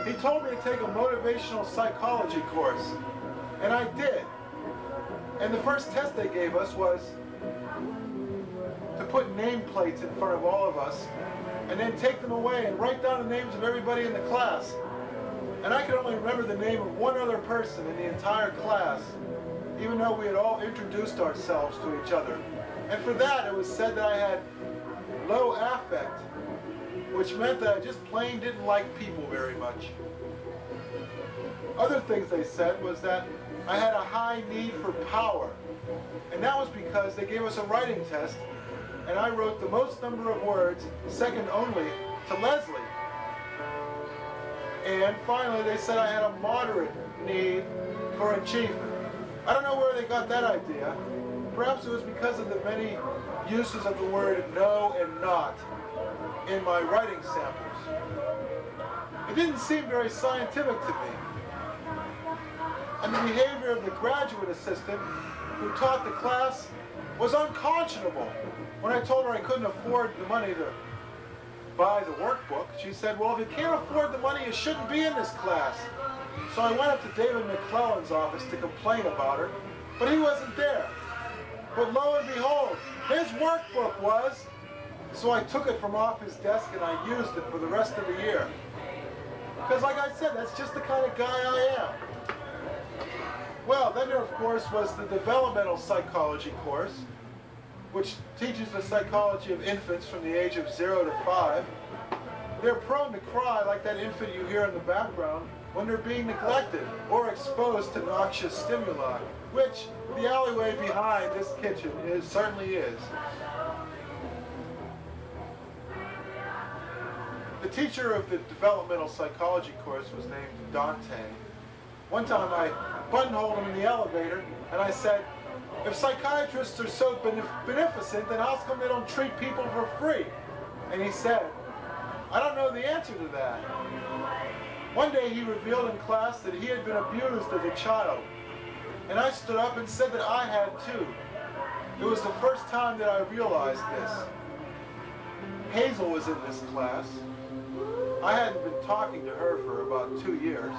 He told me to take a motivational psychology course, and I did. And the first test they gave us was to put nameplates in front of all of us, and then take them away and write down the names of everybody in the class. And I could only remember the name of one other person in the entire class, even though we had all introduced ourselves to each other. And for that, it was said that I had low affect, which meant that I just plain didn't like people very much. Other things they said was that I had a high need for power. And that was because they gave us a writing test, and I wrote the most number of words, second only to Leslie. And finally, they said I had a moderate need for achievement. I don't know where they got that idea. Perhaps it was because of the many uses of the word no and not in my writing samples. It didn't seem very scientific to me. And the behavior of the graduate assistant who taught the class was unconscionable. When I told her I couldn't afford the money to buy the workbook, she said, well, if you can't afford the money, you shouldn't be in this class. So I went up to David McClellan's office to complain about her, but he wasn't there. But lo and behold, his workbook was. So I took it from off his desk and I used it for the rest of the year. Because like I said, that's just the kind of guy I am. Well, then there, of course, was the developmental psychology course, which teaches the psychology of infants from the age of 0 to 5. They're prone to cry like that infant you hear in the background when they're being neglected or exposed to noxious stimuli, which the alleyway behind this kitchen certainly is. The teacher of the developmental psychology course was named Dante. One time I buttonholed him in the elevator and I said, if psychiatrists are so beneficent, then how come they don't treat people for free? And he said, I don't know the answer to that. One day he revealed in class that he had been abused as a child. And I stood up and said that I had too. It was the first time that I realized this. Hazel was in this class. I hadn't been talking to her for about 2 years.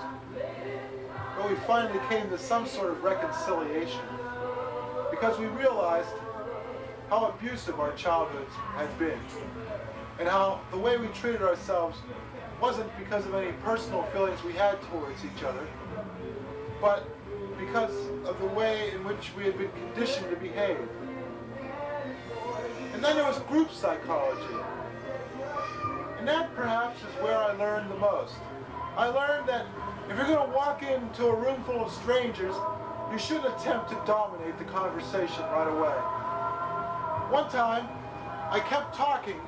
But we finally came to some sort of reconciliation because we realized how abusive our childhoods had been and how the way we treated ourselves wasn't because of any personal feelings we had towards each other, but because of the way in which we had been conditioned to behave. And then there was group psychology. And that perhaps is where I learned the most. I learned that if you're going to walk into a room full of strangers, you shouldn't attempt to dominate the conversation right away. One time, I kept talking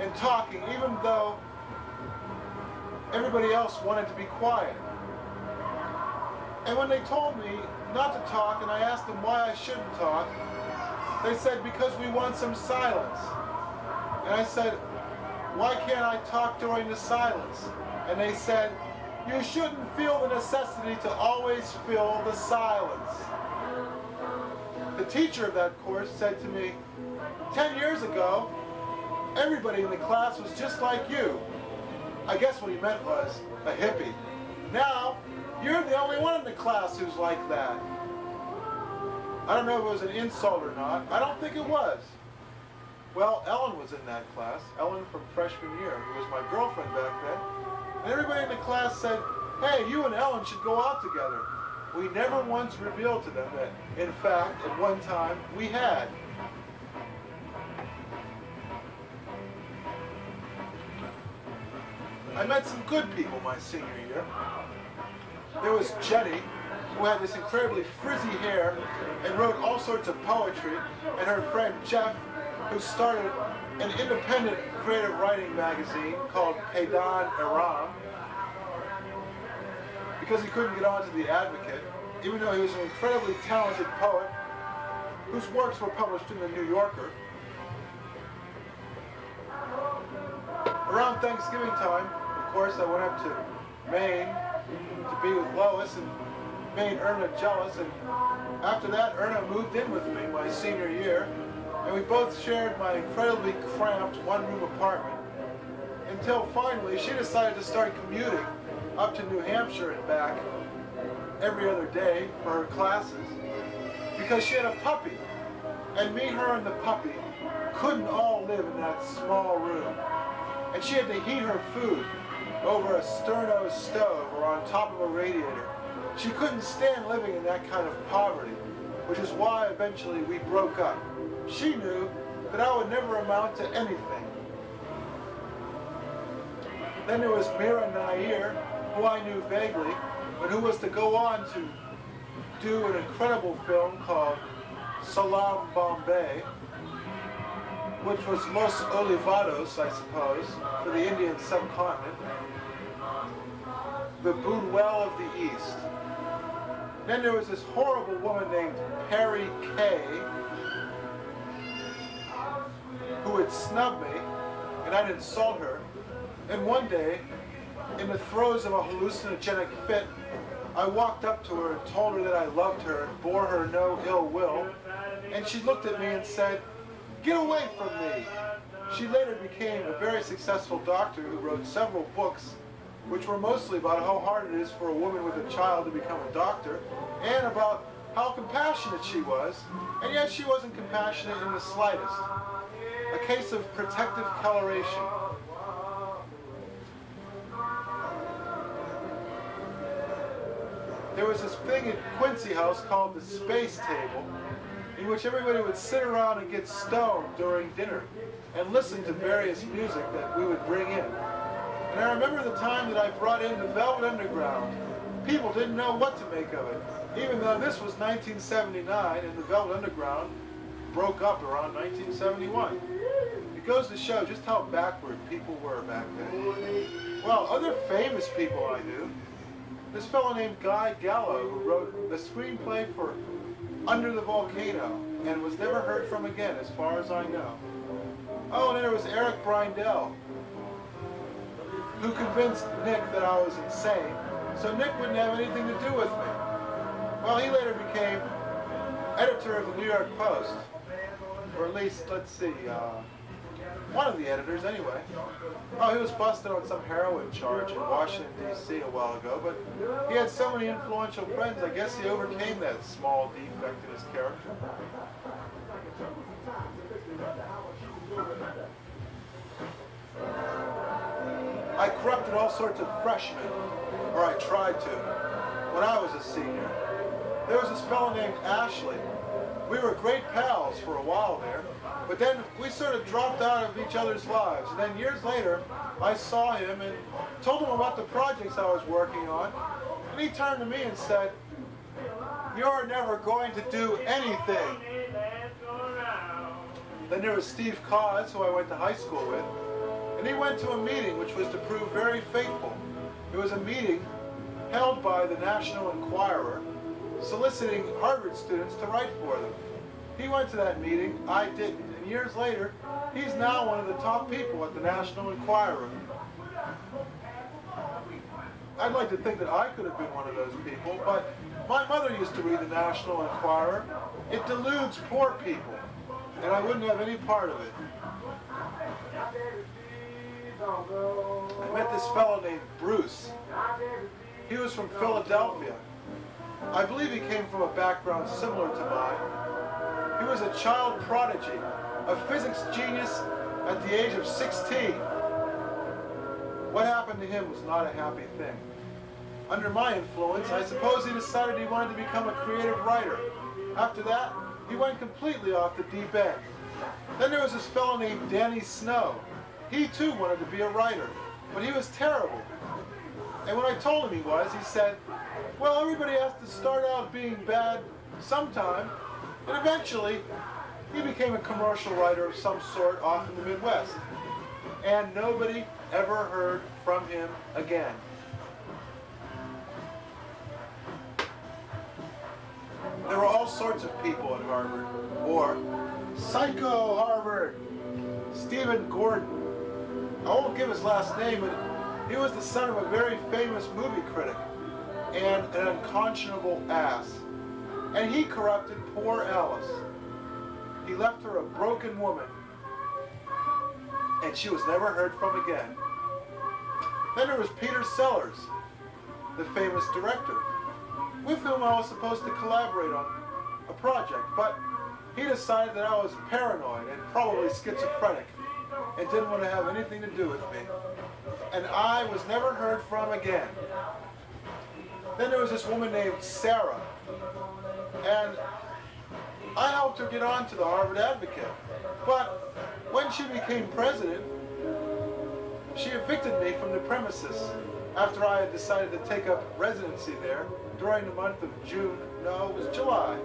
and talking, even though everybody else wanted to be quiet. And when they told me not to talk, and I asked them why I shouldn't talk, they said, because we want some silence. And I said, why can't I talk during the silence? And they said, you shouldn't feel the necessity to always fill the silence. The teacher of that course said to me, 10 years ago, everybody in the class was just like you. I guess what he meant was a hippie. Now, you're the only one in the class who's like that. I don't know if it was an insult or not. I don't think it was. Well, Ellen was in that class, Ellen from freshman year, who was my girlfriend back then. And everybody in the class said, hey, you and Ellen should go out together. We never once revealed to them that, in fact, at one time, we had. I met some good people my senior year. There was Jenny, who had this incredibly frizzy hair and wrote all sorts of poetry, and her friend Jeff, who started an independent creative writing magazine called Paydan Aram, because he couldn't get onto The Advocate, even though he was an incredibly talented poet whose works were published in the New Yorker. Around Thanksgiving time, of course, I went up to Maine to be with Lois and made Erna jealous, and after that, Erna moved in with me my senior year, and we both shared my incredibly cramped one-room apartment until finally she decided to start commuting up to New Hampshire and back every other day for her classes because she had a puppy. And me, her, and the puppy couldn't all live in that small room. And she had to heat her food over a sterno stove or on top of a radiator. She couldn't stand living in that kind of poverty, which is why eventually we broke up. She knew that I would never amount to anything. Then there was Mira Nair, who I knew vaguely, but who was to go on to do an incredible film called Salam Bombay, which was Los Olivados, I suppose, for the Indian subcontinent, the Boonwell of the East. Then there was this horrible woman named Perry Kay, who would snub me, and I'd insult her. And one day, in the throes of a hallucinogenic fit, I walked up to her and told her that I loved her and bore her no ill will. And she looked at me and said, "Get away from me." She later became a very successful doctor who wrote several books, which were mostly about how hard it is for a woman with a child to become a doctor, and about how compassionate she was, and yet she wasn't compassionate in the slightest. A case of protective coloration. There was this thing at Quincy House called the Space Table, in which everybody would sit around and get stoned during dinner and listen to various music that we would bring in. And I remember the time that I brought in the Velvet Underground. People didn't know what to make of it, even though this was 1979 and the Velvet Underground broke up around 1971. It goes to show just how backward people were back then. Well, other famous people I knew. This fellow named Guy Gallo, who wrote the screenplay for Under the Volcano and was never heard from again, as far as I know. Oh, and then there was Eric Brindell, who convinced Nick that I was insane, so Nick wouldn't have anything to do with me. Well, he later became editor of the New York Post, or at least, let's see, one of the editors anyway. Oh, he was busted on some heroin charge in Washington, D.C. a while ago, but he had so many influential friends, I guess he overcame that small defect in his character. I corrupted all sorts of freshmen, or I tried to, when I was a senior. There was this fellow named Ashley. We were great pals for a while there, but then we sort of dropped out of each other's lives. And then years later, I saw him and told him about the projects I was working on, and he turned to me and said, "You're never going to do anything." Then there was Steve Cause, who I went to high school with, and he went to a meeting which was to prove very faithful. It was a meeting held by the National Enquirer, soliciting Harvard students to write for them. He went to that meeting, I didn't, and years later, he's now one of the top people at the National Enquirer. I'd like to think that I could have been one of those people, but my mother used to read the National Enquirer. It deludes poor people, and I wouldn't have any part of it. I met this fellow named Bruce. He was from Philadelphia. I believe he came from a background similar to mine. He was a child prodigy, a physics genius at the age of 16. What happened to him was not a happy thing. Under my influence, I suppose he decided he wanted to become a creative writer. After that, he went completely off the deep end. Then there was this fellow named Danny Snow. He too wanted to be a writer, but he was terrible. And when I told him he was, he said, "Well, everybody has to start out being bad sometime." And eventually, he became a commercial writer of some sort off in the Midwest. And nobody ever heard from him again. There were all sorts of people at Harvard, or PsychoHarvard. Stephen Gordon. I won't give his last name, but he was the son of a very famous movie critic and an unconscionable ass. And he corrupted poor Alice. He left her a broken woman, and she was never heard from again. Then there was Peter Sellers. the famous director, with whom I was supposed to collaborate on a project, but he decided that I was paranoid and probably schizophrenic and didn't want to have anything to do with me. And I was never heard from again. Then there was this woman named Sarah, and I helped her get on to the Harvard Advocate. But when she became president, she evicted me from the premises after I had decided to take up residency there during the month of June, no, it was July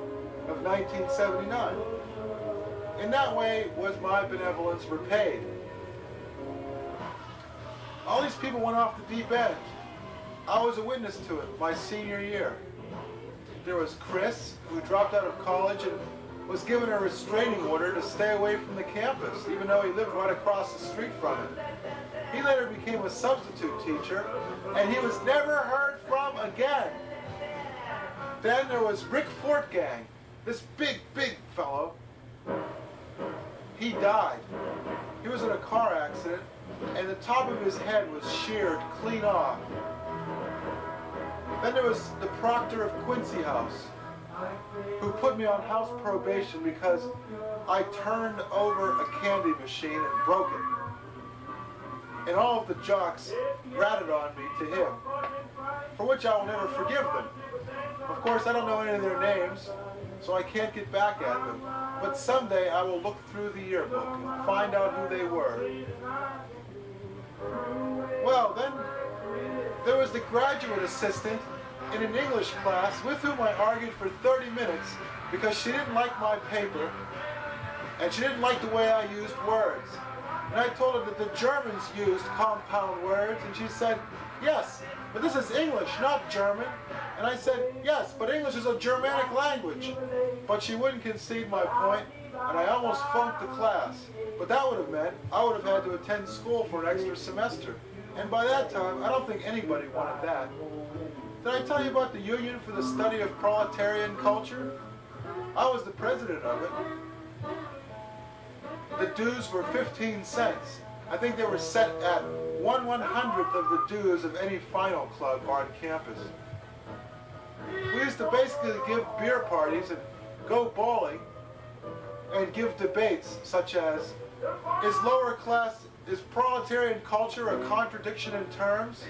of 1979. In that way was my benevolence repaid. All these people went off the deep end. I was a witness to it my senior year. There was Chris, who dropped out of college and was given a restraining order to stay away from the campus, even though he lived right across the street from it. He later became a substitute teacher, and he was never heard from again. Then there was Rick Fortgang, this big fellow. He died. He was in a car accident, and the top of his head was sheared clean off. Then there was the proctor of Quincy House, who put me on house probation because I turned over a candy machine and broke it. And all of the jocks ratted on me to him, for which I will never forgive them. Of course, I don't know any of their names, so I can't get back at them. But someday I will look through the yearbook and find out who they were. Well, then there was the graduate assistant in an English class with whom I argued for 30 minutes because she didn't like my paper and she didn't like the way I used words. And I told her that the Germans used compound words, and she said, yes, but this is English, not German. And I said, yes, but English is a Germanic language. But she wouldn't concede my point, and I almost flunked the class. But that would have meant I would have had to attend school for an extra semester. And by that time, I don't think anybody wanted that. Did I tell you about the Union for the Study of Proletarian Culture? I was the president of it. The dues were 15 cents. I think they were set at 1/100th of the dues of any final club on campus. We used to basically give beer parties and go bowling and give debates such as, is proletarian culture a contradiction in terms?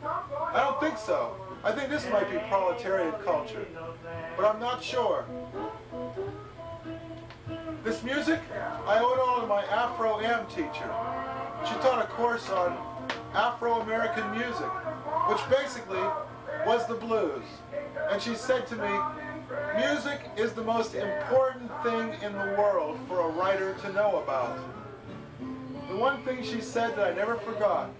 I don't think so. I think this might be proletarian culture, but I'm not sure. This music, I owe it all to my Afro-Am teacher. She taught a course on Afro-American music, which basically was the blues. And she said to me, music is the most important thing in the world for a writer to know about. The one thing she said that I never forgot.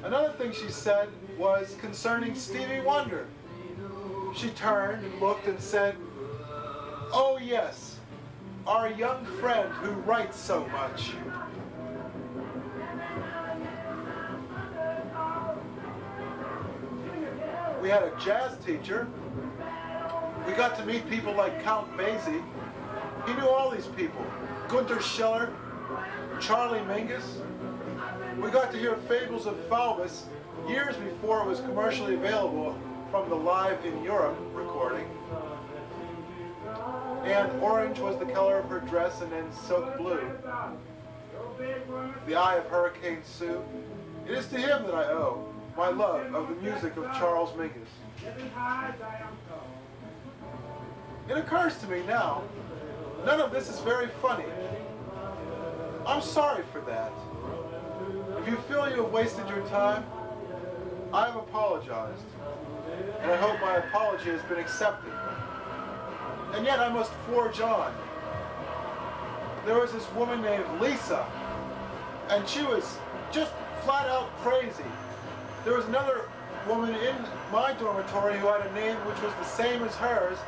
Another thing she said was concerning Stevie Wonder. She turned and looked and said, oh yes, our young friend who writes so much. We had a jazz teacher. We got to meet people like Count Basie. He knew all these people. Gunther Schiller, Charlie Mingus. We got to hear Fables of Faubus years before it was commercially available from the Live in Europe recording. And orange was the color of her dress, and then silk blue. The Eye of Hurricane Sue. It is to him that I owe my love of the music of Charles Mingus. It occurs to me now, none of this is very funny. I'm sorry for that. If you feel you have wasted your time, I have apologized, and I hope my apology has been accepted. And yet I must forge on. There was this woman named Lisa, and she was just flat out crazy. There was another woman in my dormitory who had a name which was the same as hers,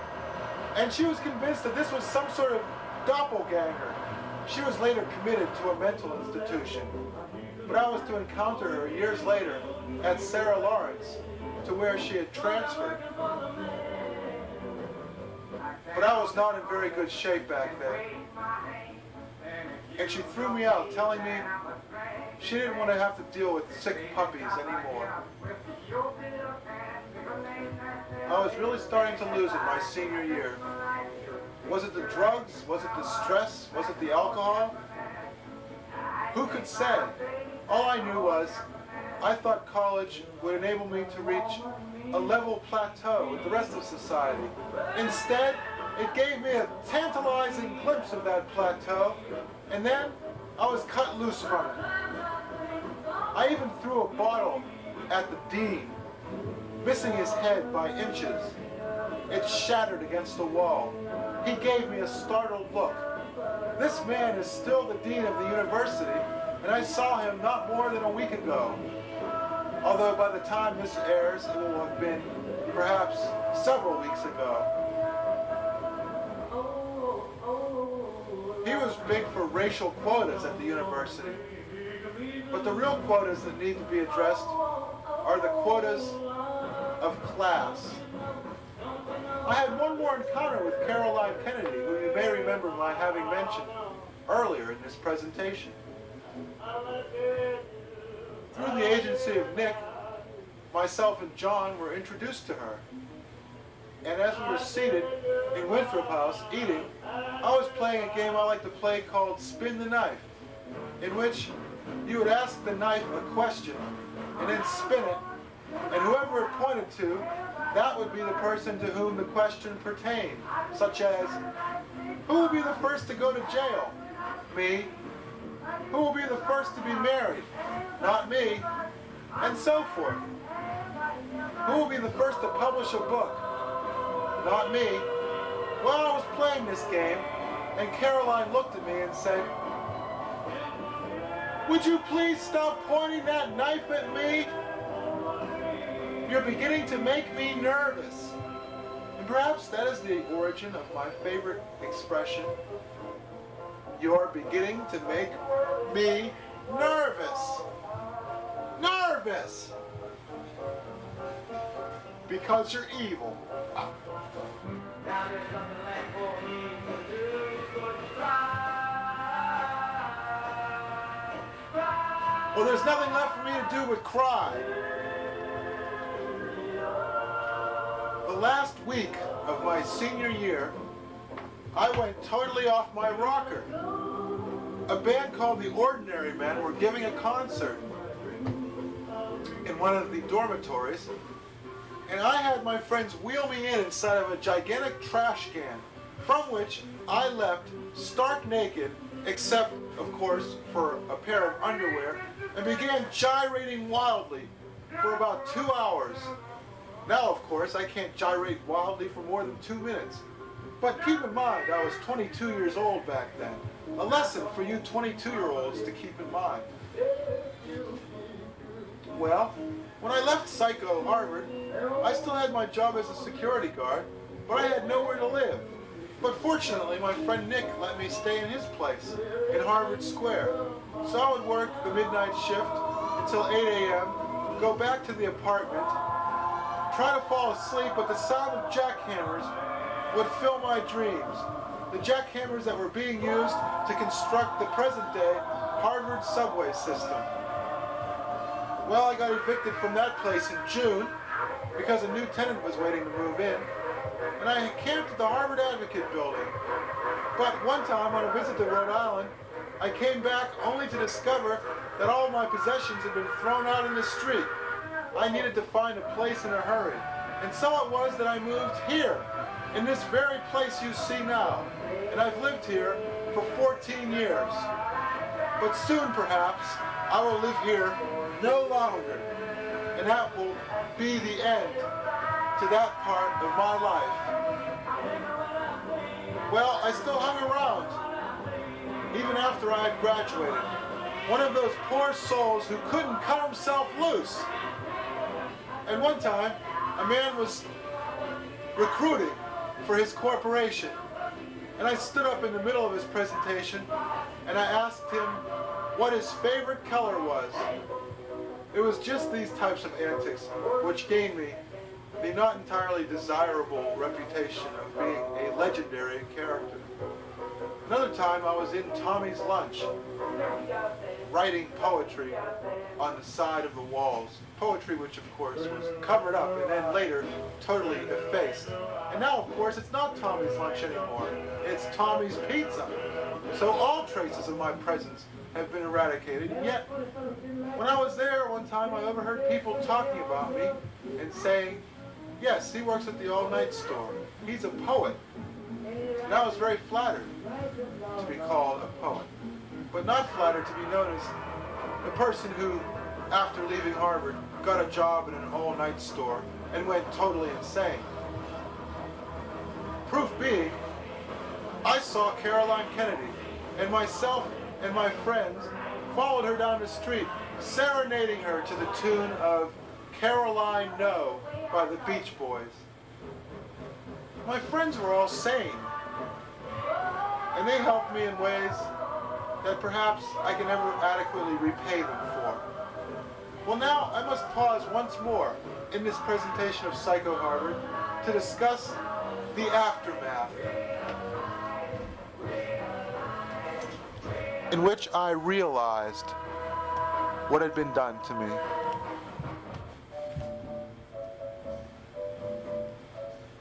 and she was convinced that this was some sort of doppelganger. She was later committed to a mental institution, but I was to encounter her years later at Sarah Lawrence, to where she had transferred. But I was not in very good shape back then. And she threw me out, telling me she didn't want to have to deal with sick puppies anymore. I was really starting to lose it my senior year. Was it the drugs? Was it the stress? Was it the alcohol? Who could say? All I knew was I thought college would enable me to reach a level plateau with the rest of society. Instead, it gave me a tantalizing glimpse of that plateau, and then I was cut loose from it. I even threw a bottle at the dean, missing his head by inches. It shattered against the wall. He gave me a startled look. This man is still the dean of the university, and I saw him not more than a week ago. Although by the time this airs, it will have been perhaps several weeks ago. He was big for racial quotas at the university. But the real quotas that need to be addressed are the quotas of class. I had one more encounter with Caroline Kennedy, who you may remember my having mentioned earlier in this presentation. Through the agency of Nick, myself and John were introduced to her. And as we were seated in Winthrop House eating, I was playing a game I like to play called Spin the Knife, in which you would ask the knife a question and then spin it, and whoever it pointed to, that would be the person to whom the question pertained, such as, who will be the first to go to jail? Me. Who will be the first to be married? Not me. And so forth. Who will be the first to publish a book? Not me. Well, I was playing this game, and Caroline looked at me and said, would you please stop pointing that knife at me? You're beginning to make me nervous. And perhaps that is the origin of my favorite expression. You're beginning to make me nervous. Nervous! Because you're evil. Well, there's nothing left for me to do but cry. The last week of my senior year, I went totally off my rocker. A band called The Ordinary Men were giving a concert in one of the dormitories, and I had my friends wheel me in inside of a gigantic trash can, from which I leapt stark naked, except, of course, for a pair of underwear, and began gyrating wildly for about 2 hours. Now, of course, I can't gyrate wildly for more than 2 minutes. But keep in mind, I was 22 years old back then. A lesson for you 22-year-olds to keep in mind. Well, when I left PsychoHarvard, I still had my job as a security guard, but I had nowhere to live. But fortunately, my friend Nick let me stay in his place in Harvard Square. So I would work the midnight shift until 8 a.m., go back to the apartment, try to fall asleep, but the sound of jackhammers would fill my dreams. The jackhammers that were being used to construct the present-day Harvard subway system. Well, I got evicted from that place in June because a new tenant was waiting to move in, and I camped at the Harvard Advocate building. But one time on a visit to Rhode Island, I came back only to discover that all of my possessions had been thrown out in the street. I needed to find a place in a hurry. And so it was that I moved here, in this very place you see now. And I've lived here for 14 years. But soon, perhaps, I will live here no longer. And that will be the end to that part of my life. Well, I still hung around, even after I had graduated. One of those poor souls who couldn't cut himself loose. And one time, a man was recruiting for his corporation. And I stood up in the middle of his presentation, and I asked him what his favorite color was. It was just these types of antics which gained me the not entirely desirable reputation of being a legendary character. Another time I was in Tommy's lunch, writing poetry on the side of the walls. Poetry which, of course, was covered up and then later totally effaced. And now, of course, it's not Tommy's Lunch anymore. It's Tommy's Pizza. So all traces of my presence have been eradicated. And yet, when I was there one time, I overheard people talking about me and saying, yes, he works at the all-night store. He's a poet. And I was very flattered to be called a poet, but not flattered to be known as the person who, after leaving Harvard, got a job in an all-night store and went totally insane. Proof being, I saw Caroline Kennedy, and myself and my friends followed her down the street, serenading her to the tune of Caroline No by the Beach Boys. My friends were all sane, and they helped me in ways that perhaps I can never adequately repay them for. Well, now I must pause once more in this presentation of PsychoHarvard to discuss the aftermath, in which I realized what had been done to me.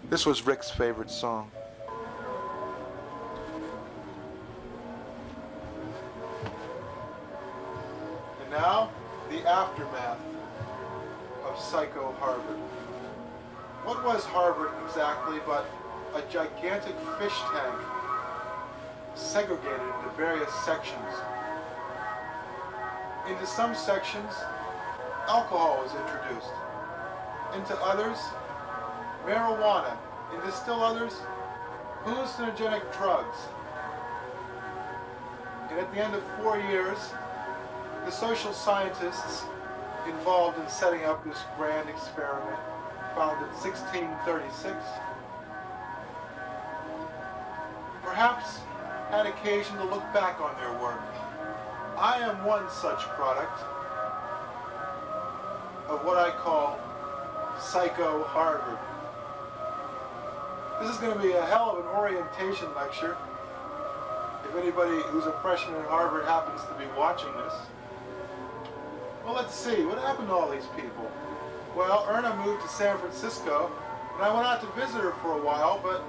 This was Rick's favorite song. And now, the aftermath of PsychoHarvard. What was Harvard exactly but a gigantic fish tank segregated into various sections? Into some sections, alcohol was introduced. Into others, marijuana. Into still others, hallucinogenic drugs. And at the end of 4 years, the social scientists involved in setting up this grand experiment, founded 1636, perhaps had occasion to look back on their work. I am one such product of what I call PsychoHarvard. This is going to be a hell of an orientation lecture. If anybody who's a freshman at Harvard happens to be watching this. Well, let's see. What happened to all these people? Well, Erna moved to San Francisco, and I went out to visit her for a while, but,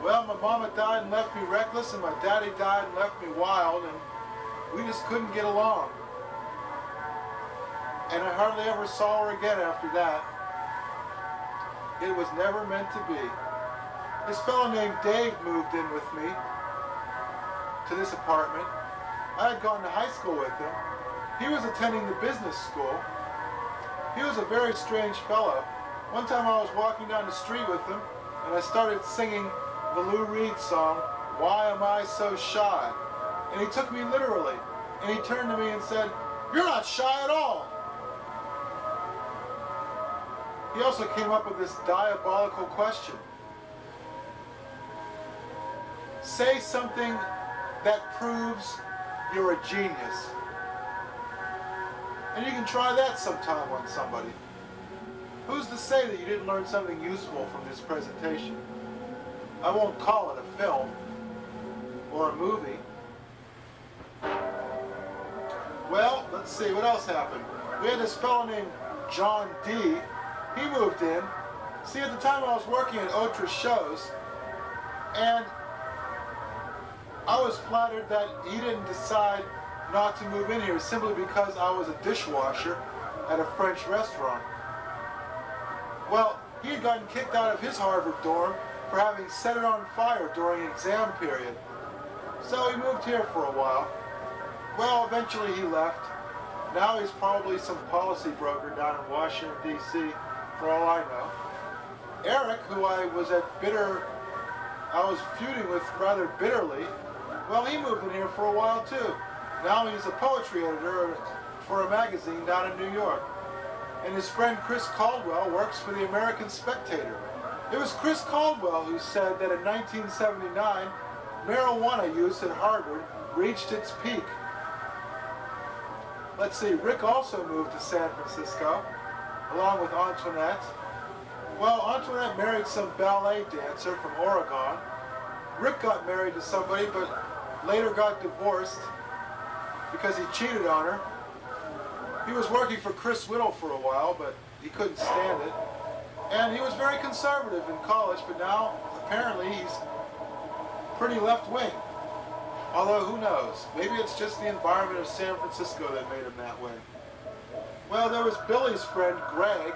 well, my mama died and left me reckless, and my daddy died and left me wild, and we just couldn't get along. And I hardly ever saw her again after that. It was never meant to be. This fellow named Dave moved in with me to this apartment. I had gone to high school with him. He was attending the business school. He was a very strange fellow. One time I was walking down the street with him, and I started singing the Lou Reed song, Why Am I So Shy? And he took me literally. And he turned to me and said, You're not shy at all. He also came up with this diabolical question. Say something that proves you're a genius. And you can try that sometime on somebody. Who's to say that you didn't learn something useful from this presentation? I won't call it a film or a movie. Well, let's see, what else happened? We had this fellow named John D. He moved in. See, at the time I was working at Otra's shows, and I was flattered that he didn't decide not to move in here simply because I was a dishwasher at a French restaurant. Well, he had gotten kicked out of his Harvard dorm for having set it on fire during an exam period. So he moved here for a while. Well, eventually he left. Now he's probably some policy broker down in Washington, D.C., for all I know. Eric, who I was feuding with rather bitterly, well, he moved in here for a while too. Now he's a poetry editor for a magazine down in New York. And his friend Chris Caldwell works for the American Spectator. It was Chris Caldwell who said that in 1979, marijuana use at Harvard reached its peak. Let's see, Rick also moved to San Francisco, along with Antoinette. Well, Antoinette married some ballet dancer from Oregon. Rick got married to somebody, but later got divorced. because he cheated on her. He was working for Chris Whittle for a while, but he couldn't stand it. And he was very conservative in college, but now apparently he's pretty left-wing. Although, who knows? Maybe it's just the environment of San Francisco that made him that way. Well, there was Billy's friend, Greg,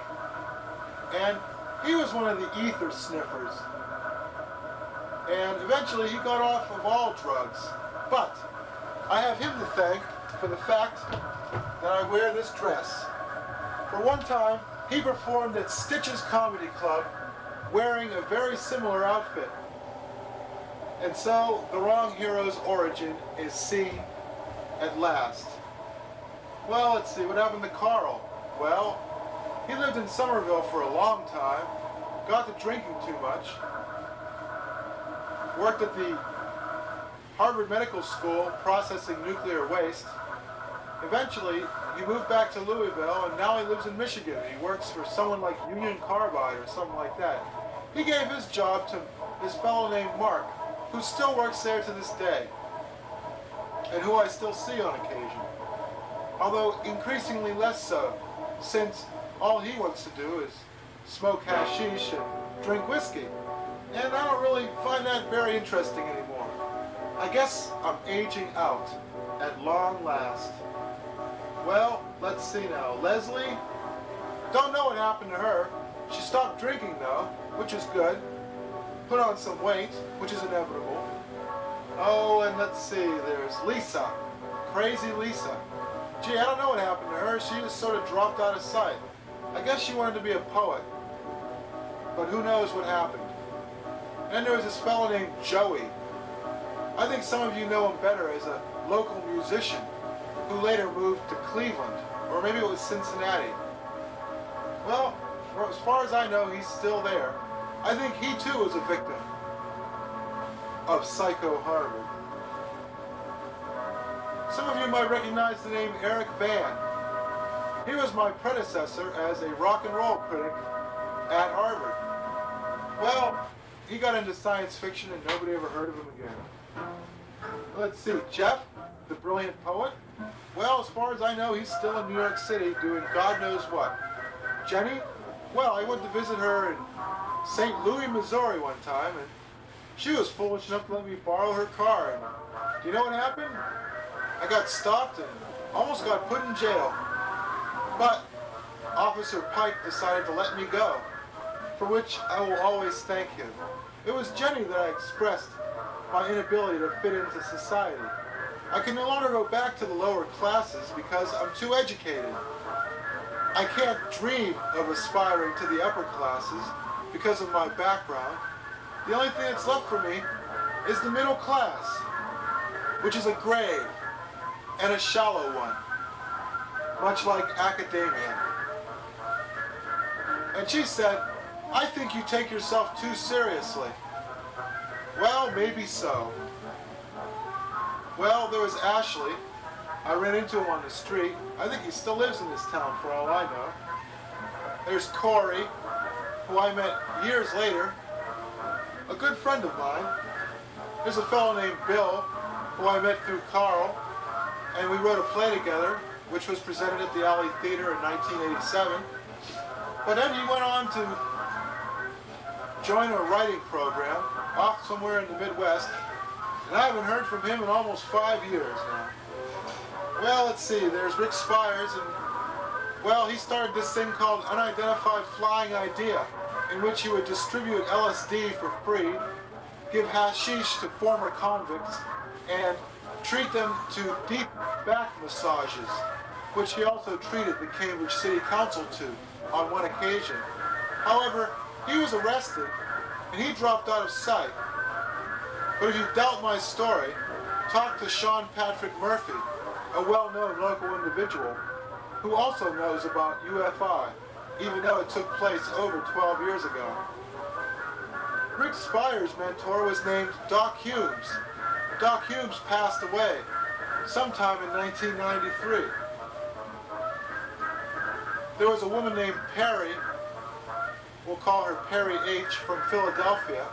and he was one of the ether sniffers. And eventually he got off of all drugs. But I have him to thank for the fact that I wear this dress. For one time, he performed at Stitch's Comedy Club wearing a very similar outfit. And so, the wrong hero's origin is seen at last. Well, let's see, what happened to Carl? Well, he lived in Somerville for a long time, got to drinking too much, worked at the Harvard Medical School processing nuclear waste. Eventually, he moved back to Louisville, and now he lives in Michigan, and he works for someone like Union Carbide or something like that. He gave his job to this fellow named Mark, who still works there to this day, and who I still see on occasion. Although increasingly less so, since all he wants to do is smoke hashish and drink whiskey. And I don't really find that very interesting anymore. I guess I'm aging out at long last. Well, let's see now. Leslie? Don't know what happened to her. She stopped drinking though, which is good. Put on some weight, which is inevitable. Oh, and let's see, there's Lisa. Crazy Lisa. Gee, I don't know what happened to her. She just sort of dropped out of sight. I guess she wanted to be a poet. But who knows what happened. And then there was this fellow named Joey. I think some of you know him better as a local musician who later moved to Cleveland, or maybe it was Cincinnati. Well, as far as I know, he's still there. I think he too was a victim of PsychoHarvard. Some of you might recognize the name Eric Van. He was my predecessor as a rock and roll critic at Harvard. Well, he got into science fiction and nobody ever heard of him again. Let's see, Jeff, the brilliant poet? Well, as far as I know, he's still in New York City doing God knows what. Jenny? Well, I went to visit her in St. Louis, Missouri one time, and she was foolish enough to let me borrow her car. And do you know what happened? I got stopped and almost got put in jail. But Officer Pike decided to let me go, for which I will always thank him. It was Jenny that I expressed my inability to fit into society. I can no longer go back to the lower classes because I'm too educated. I can't dream of aspiring to the upper classes because of my background. The only thing that's left for me is the middle class, which is a grave, and a shallow one, much like academia. And she said, I think you take yourself too seriously. Well, maybe so. Well, there was Ashley. I ran into him on the street. I think he still lives in this town for all I know. There's Corey, who I met years later, a good friend of mine. There's a fellow named Bill, who I met through Carl, and we wrote a play together, which was presented at the Alley Theater in 1987. But then he went on to join a writing program off somewhere in the Midwest, and I haven't heard from him in almost 5 years now. Well, let's see, there's Rick Spires, and, well, he started this thing called Unidentified Flying Idea, in which he would distribute LSD for free, give hashish to former convicts, and treat them to deep back massages, which he also treated the Cambridge City Council to on one occasion. However, he was arrested, and he dropped out of sight. But if you doubt my story, talk to Sean Patrick Murphy, a well-known local individual who also knows about UFI, even though it took place over 12 years ago. Rick Spires' mentor was named Doc Humes. Doc Humes passed away sometime in 1993. There was a woman named Perry, we'll call her Perry H., from Philadelphia.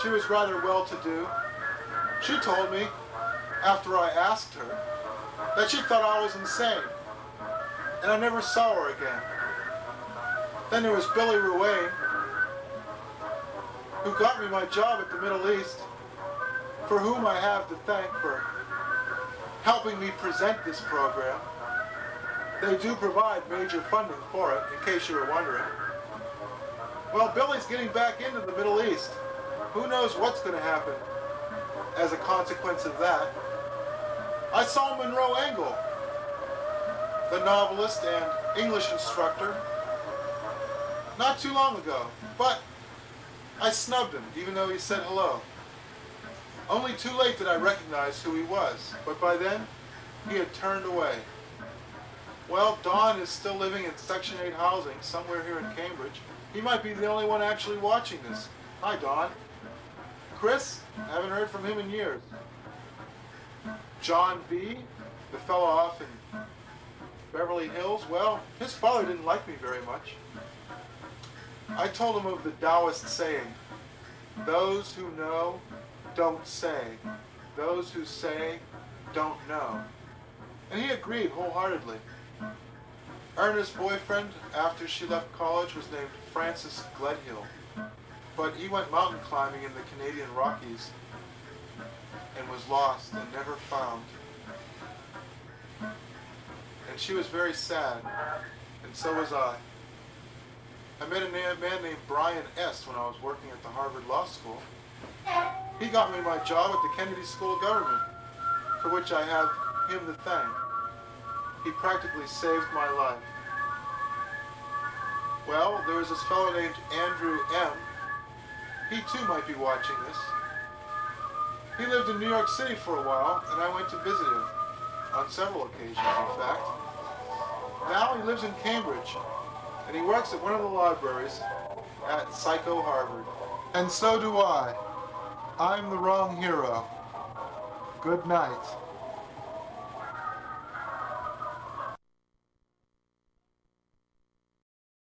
She was rather well-to-do. She told me after I asked her, that she thought I was insane, and I never saw her again. Then there was Billy Ruane, who got me my job at the Middle East, for whom I have to thank for helping me present this program. They do provide major funding for it, in case you were wondering. Well, Billy's getting back into the Middle East. Who knows what's going to happen as a consequence of that. I saw Monroe Engel, the novelist and English instructor, not too long ago, but I snubbed him, even though he said hello. Only too late did I recognize who he was, but by then, he had turned away. Well, Don is still living in Section 8 housing somewhere here in Cambridge. He might be the only one actually watching this. Hi, Don. Chris? Haven't heard from him in years. John B., the fellow off in Beverly Hills, well, his father didn't like me very much. I told him of the Taoist saying, those who know don't say. Those who say don't know. And he agreed wholeheartedly. Erna's boyfriend, after she left college, was named Francis Gledhill, but he went mountain climbing in the Canadian Rockies and was lost and never found. And she was very sad, and so was I. I met a man named Brian Est when I was working at the Harvard Law School. He got me my job at the Kennedy School of Government, for which I have him to thank. He practically saved my life. Well, there was this fellow named Andrew M. He too might be watching this. He lived in New York City for a while, and I went to visit him, on several occasions, in fact. Now he lives in Cambridge, and he works at one of the libraries at PsychoHarvard. And so do I. I'm the wrong hero. Good night.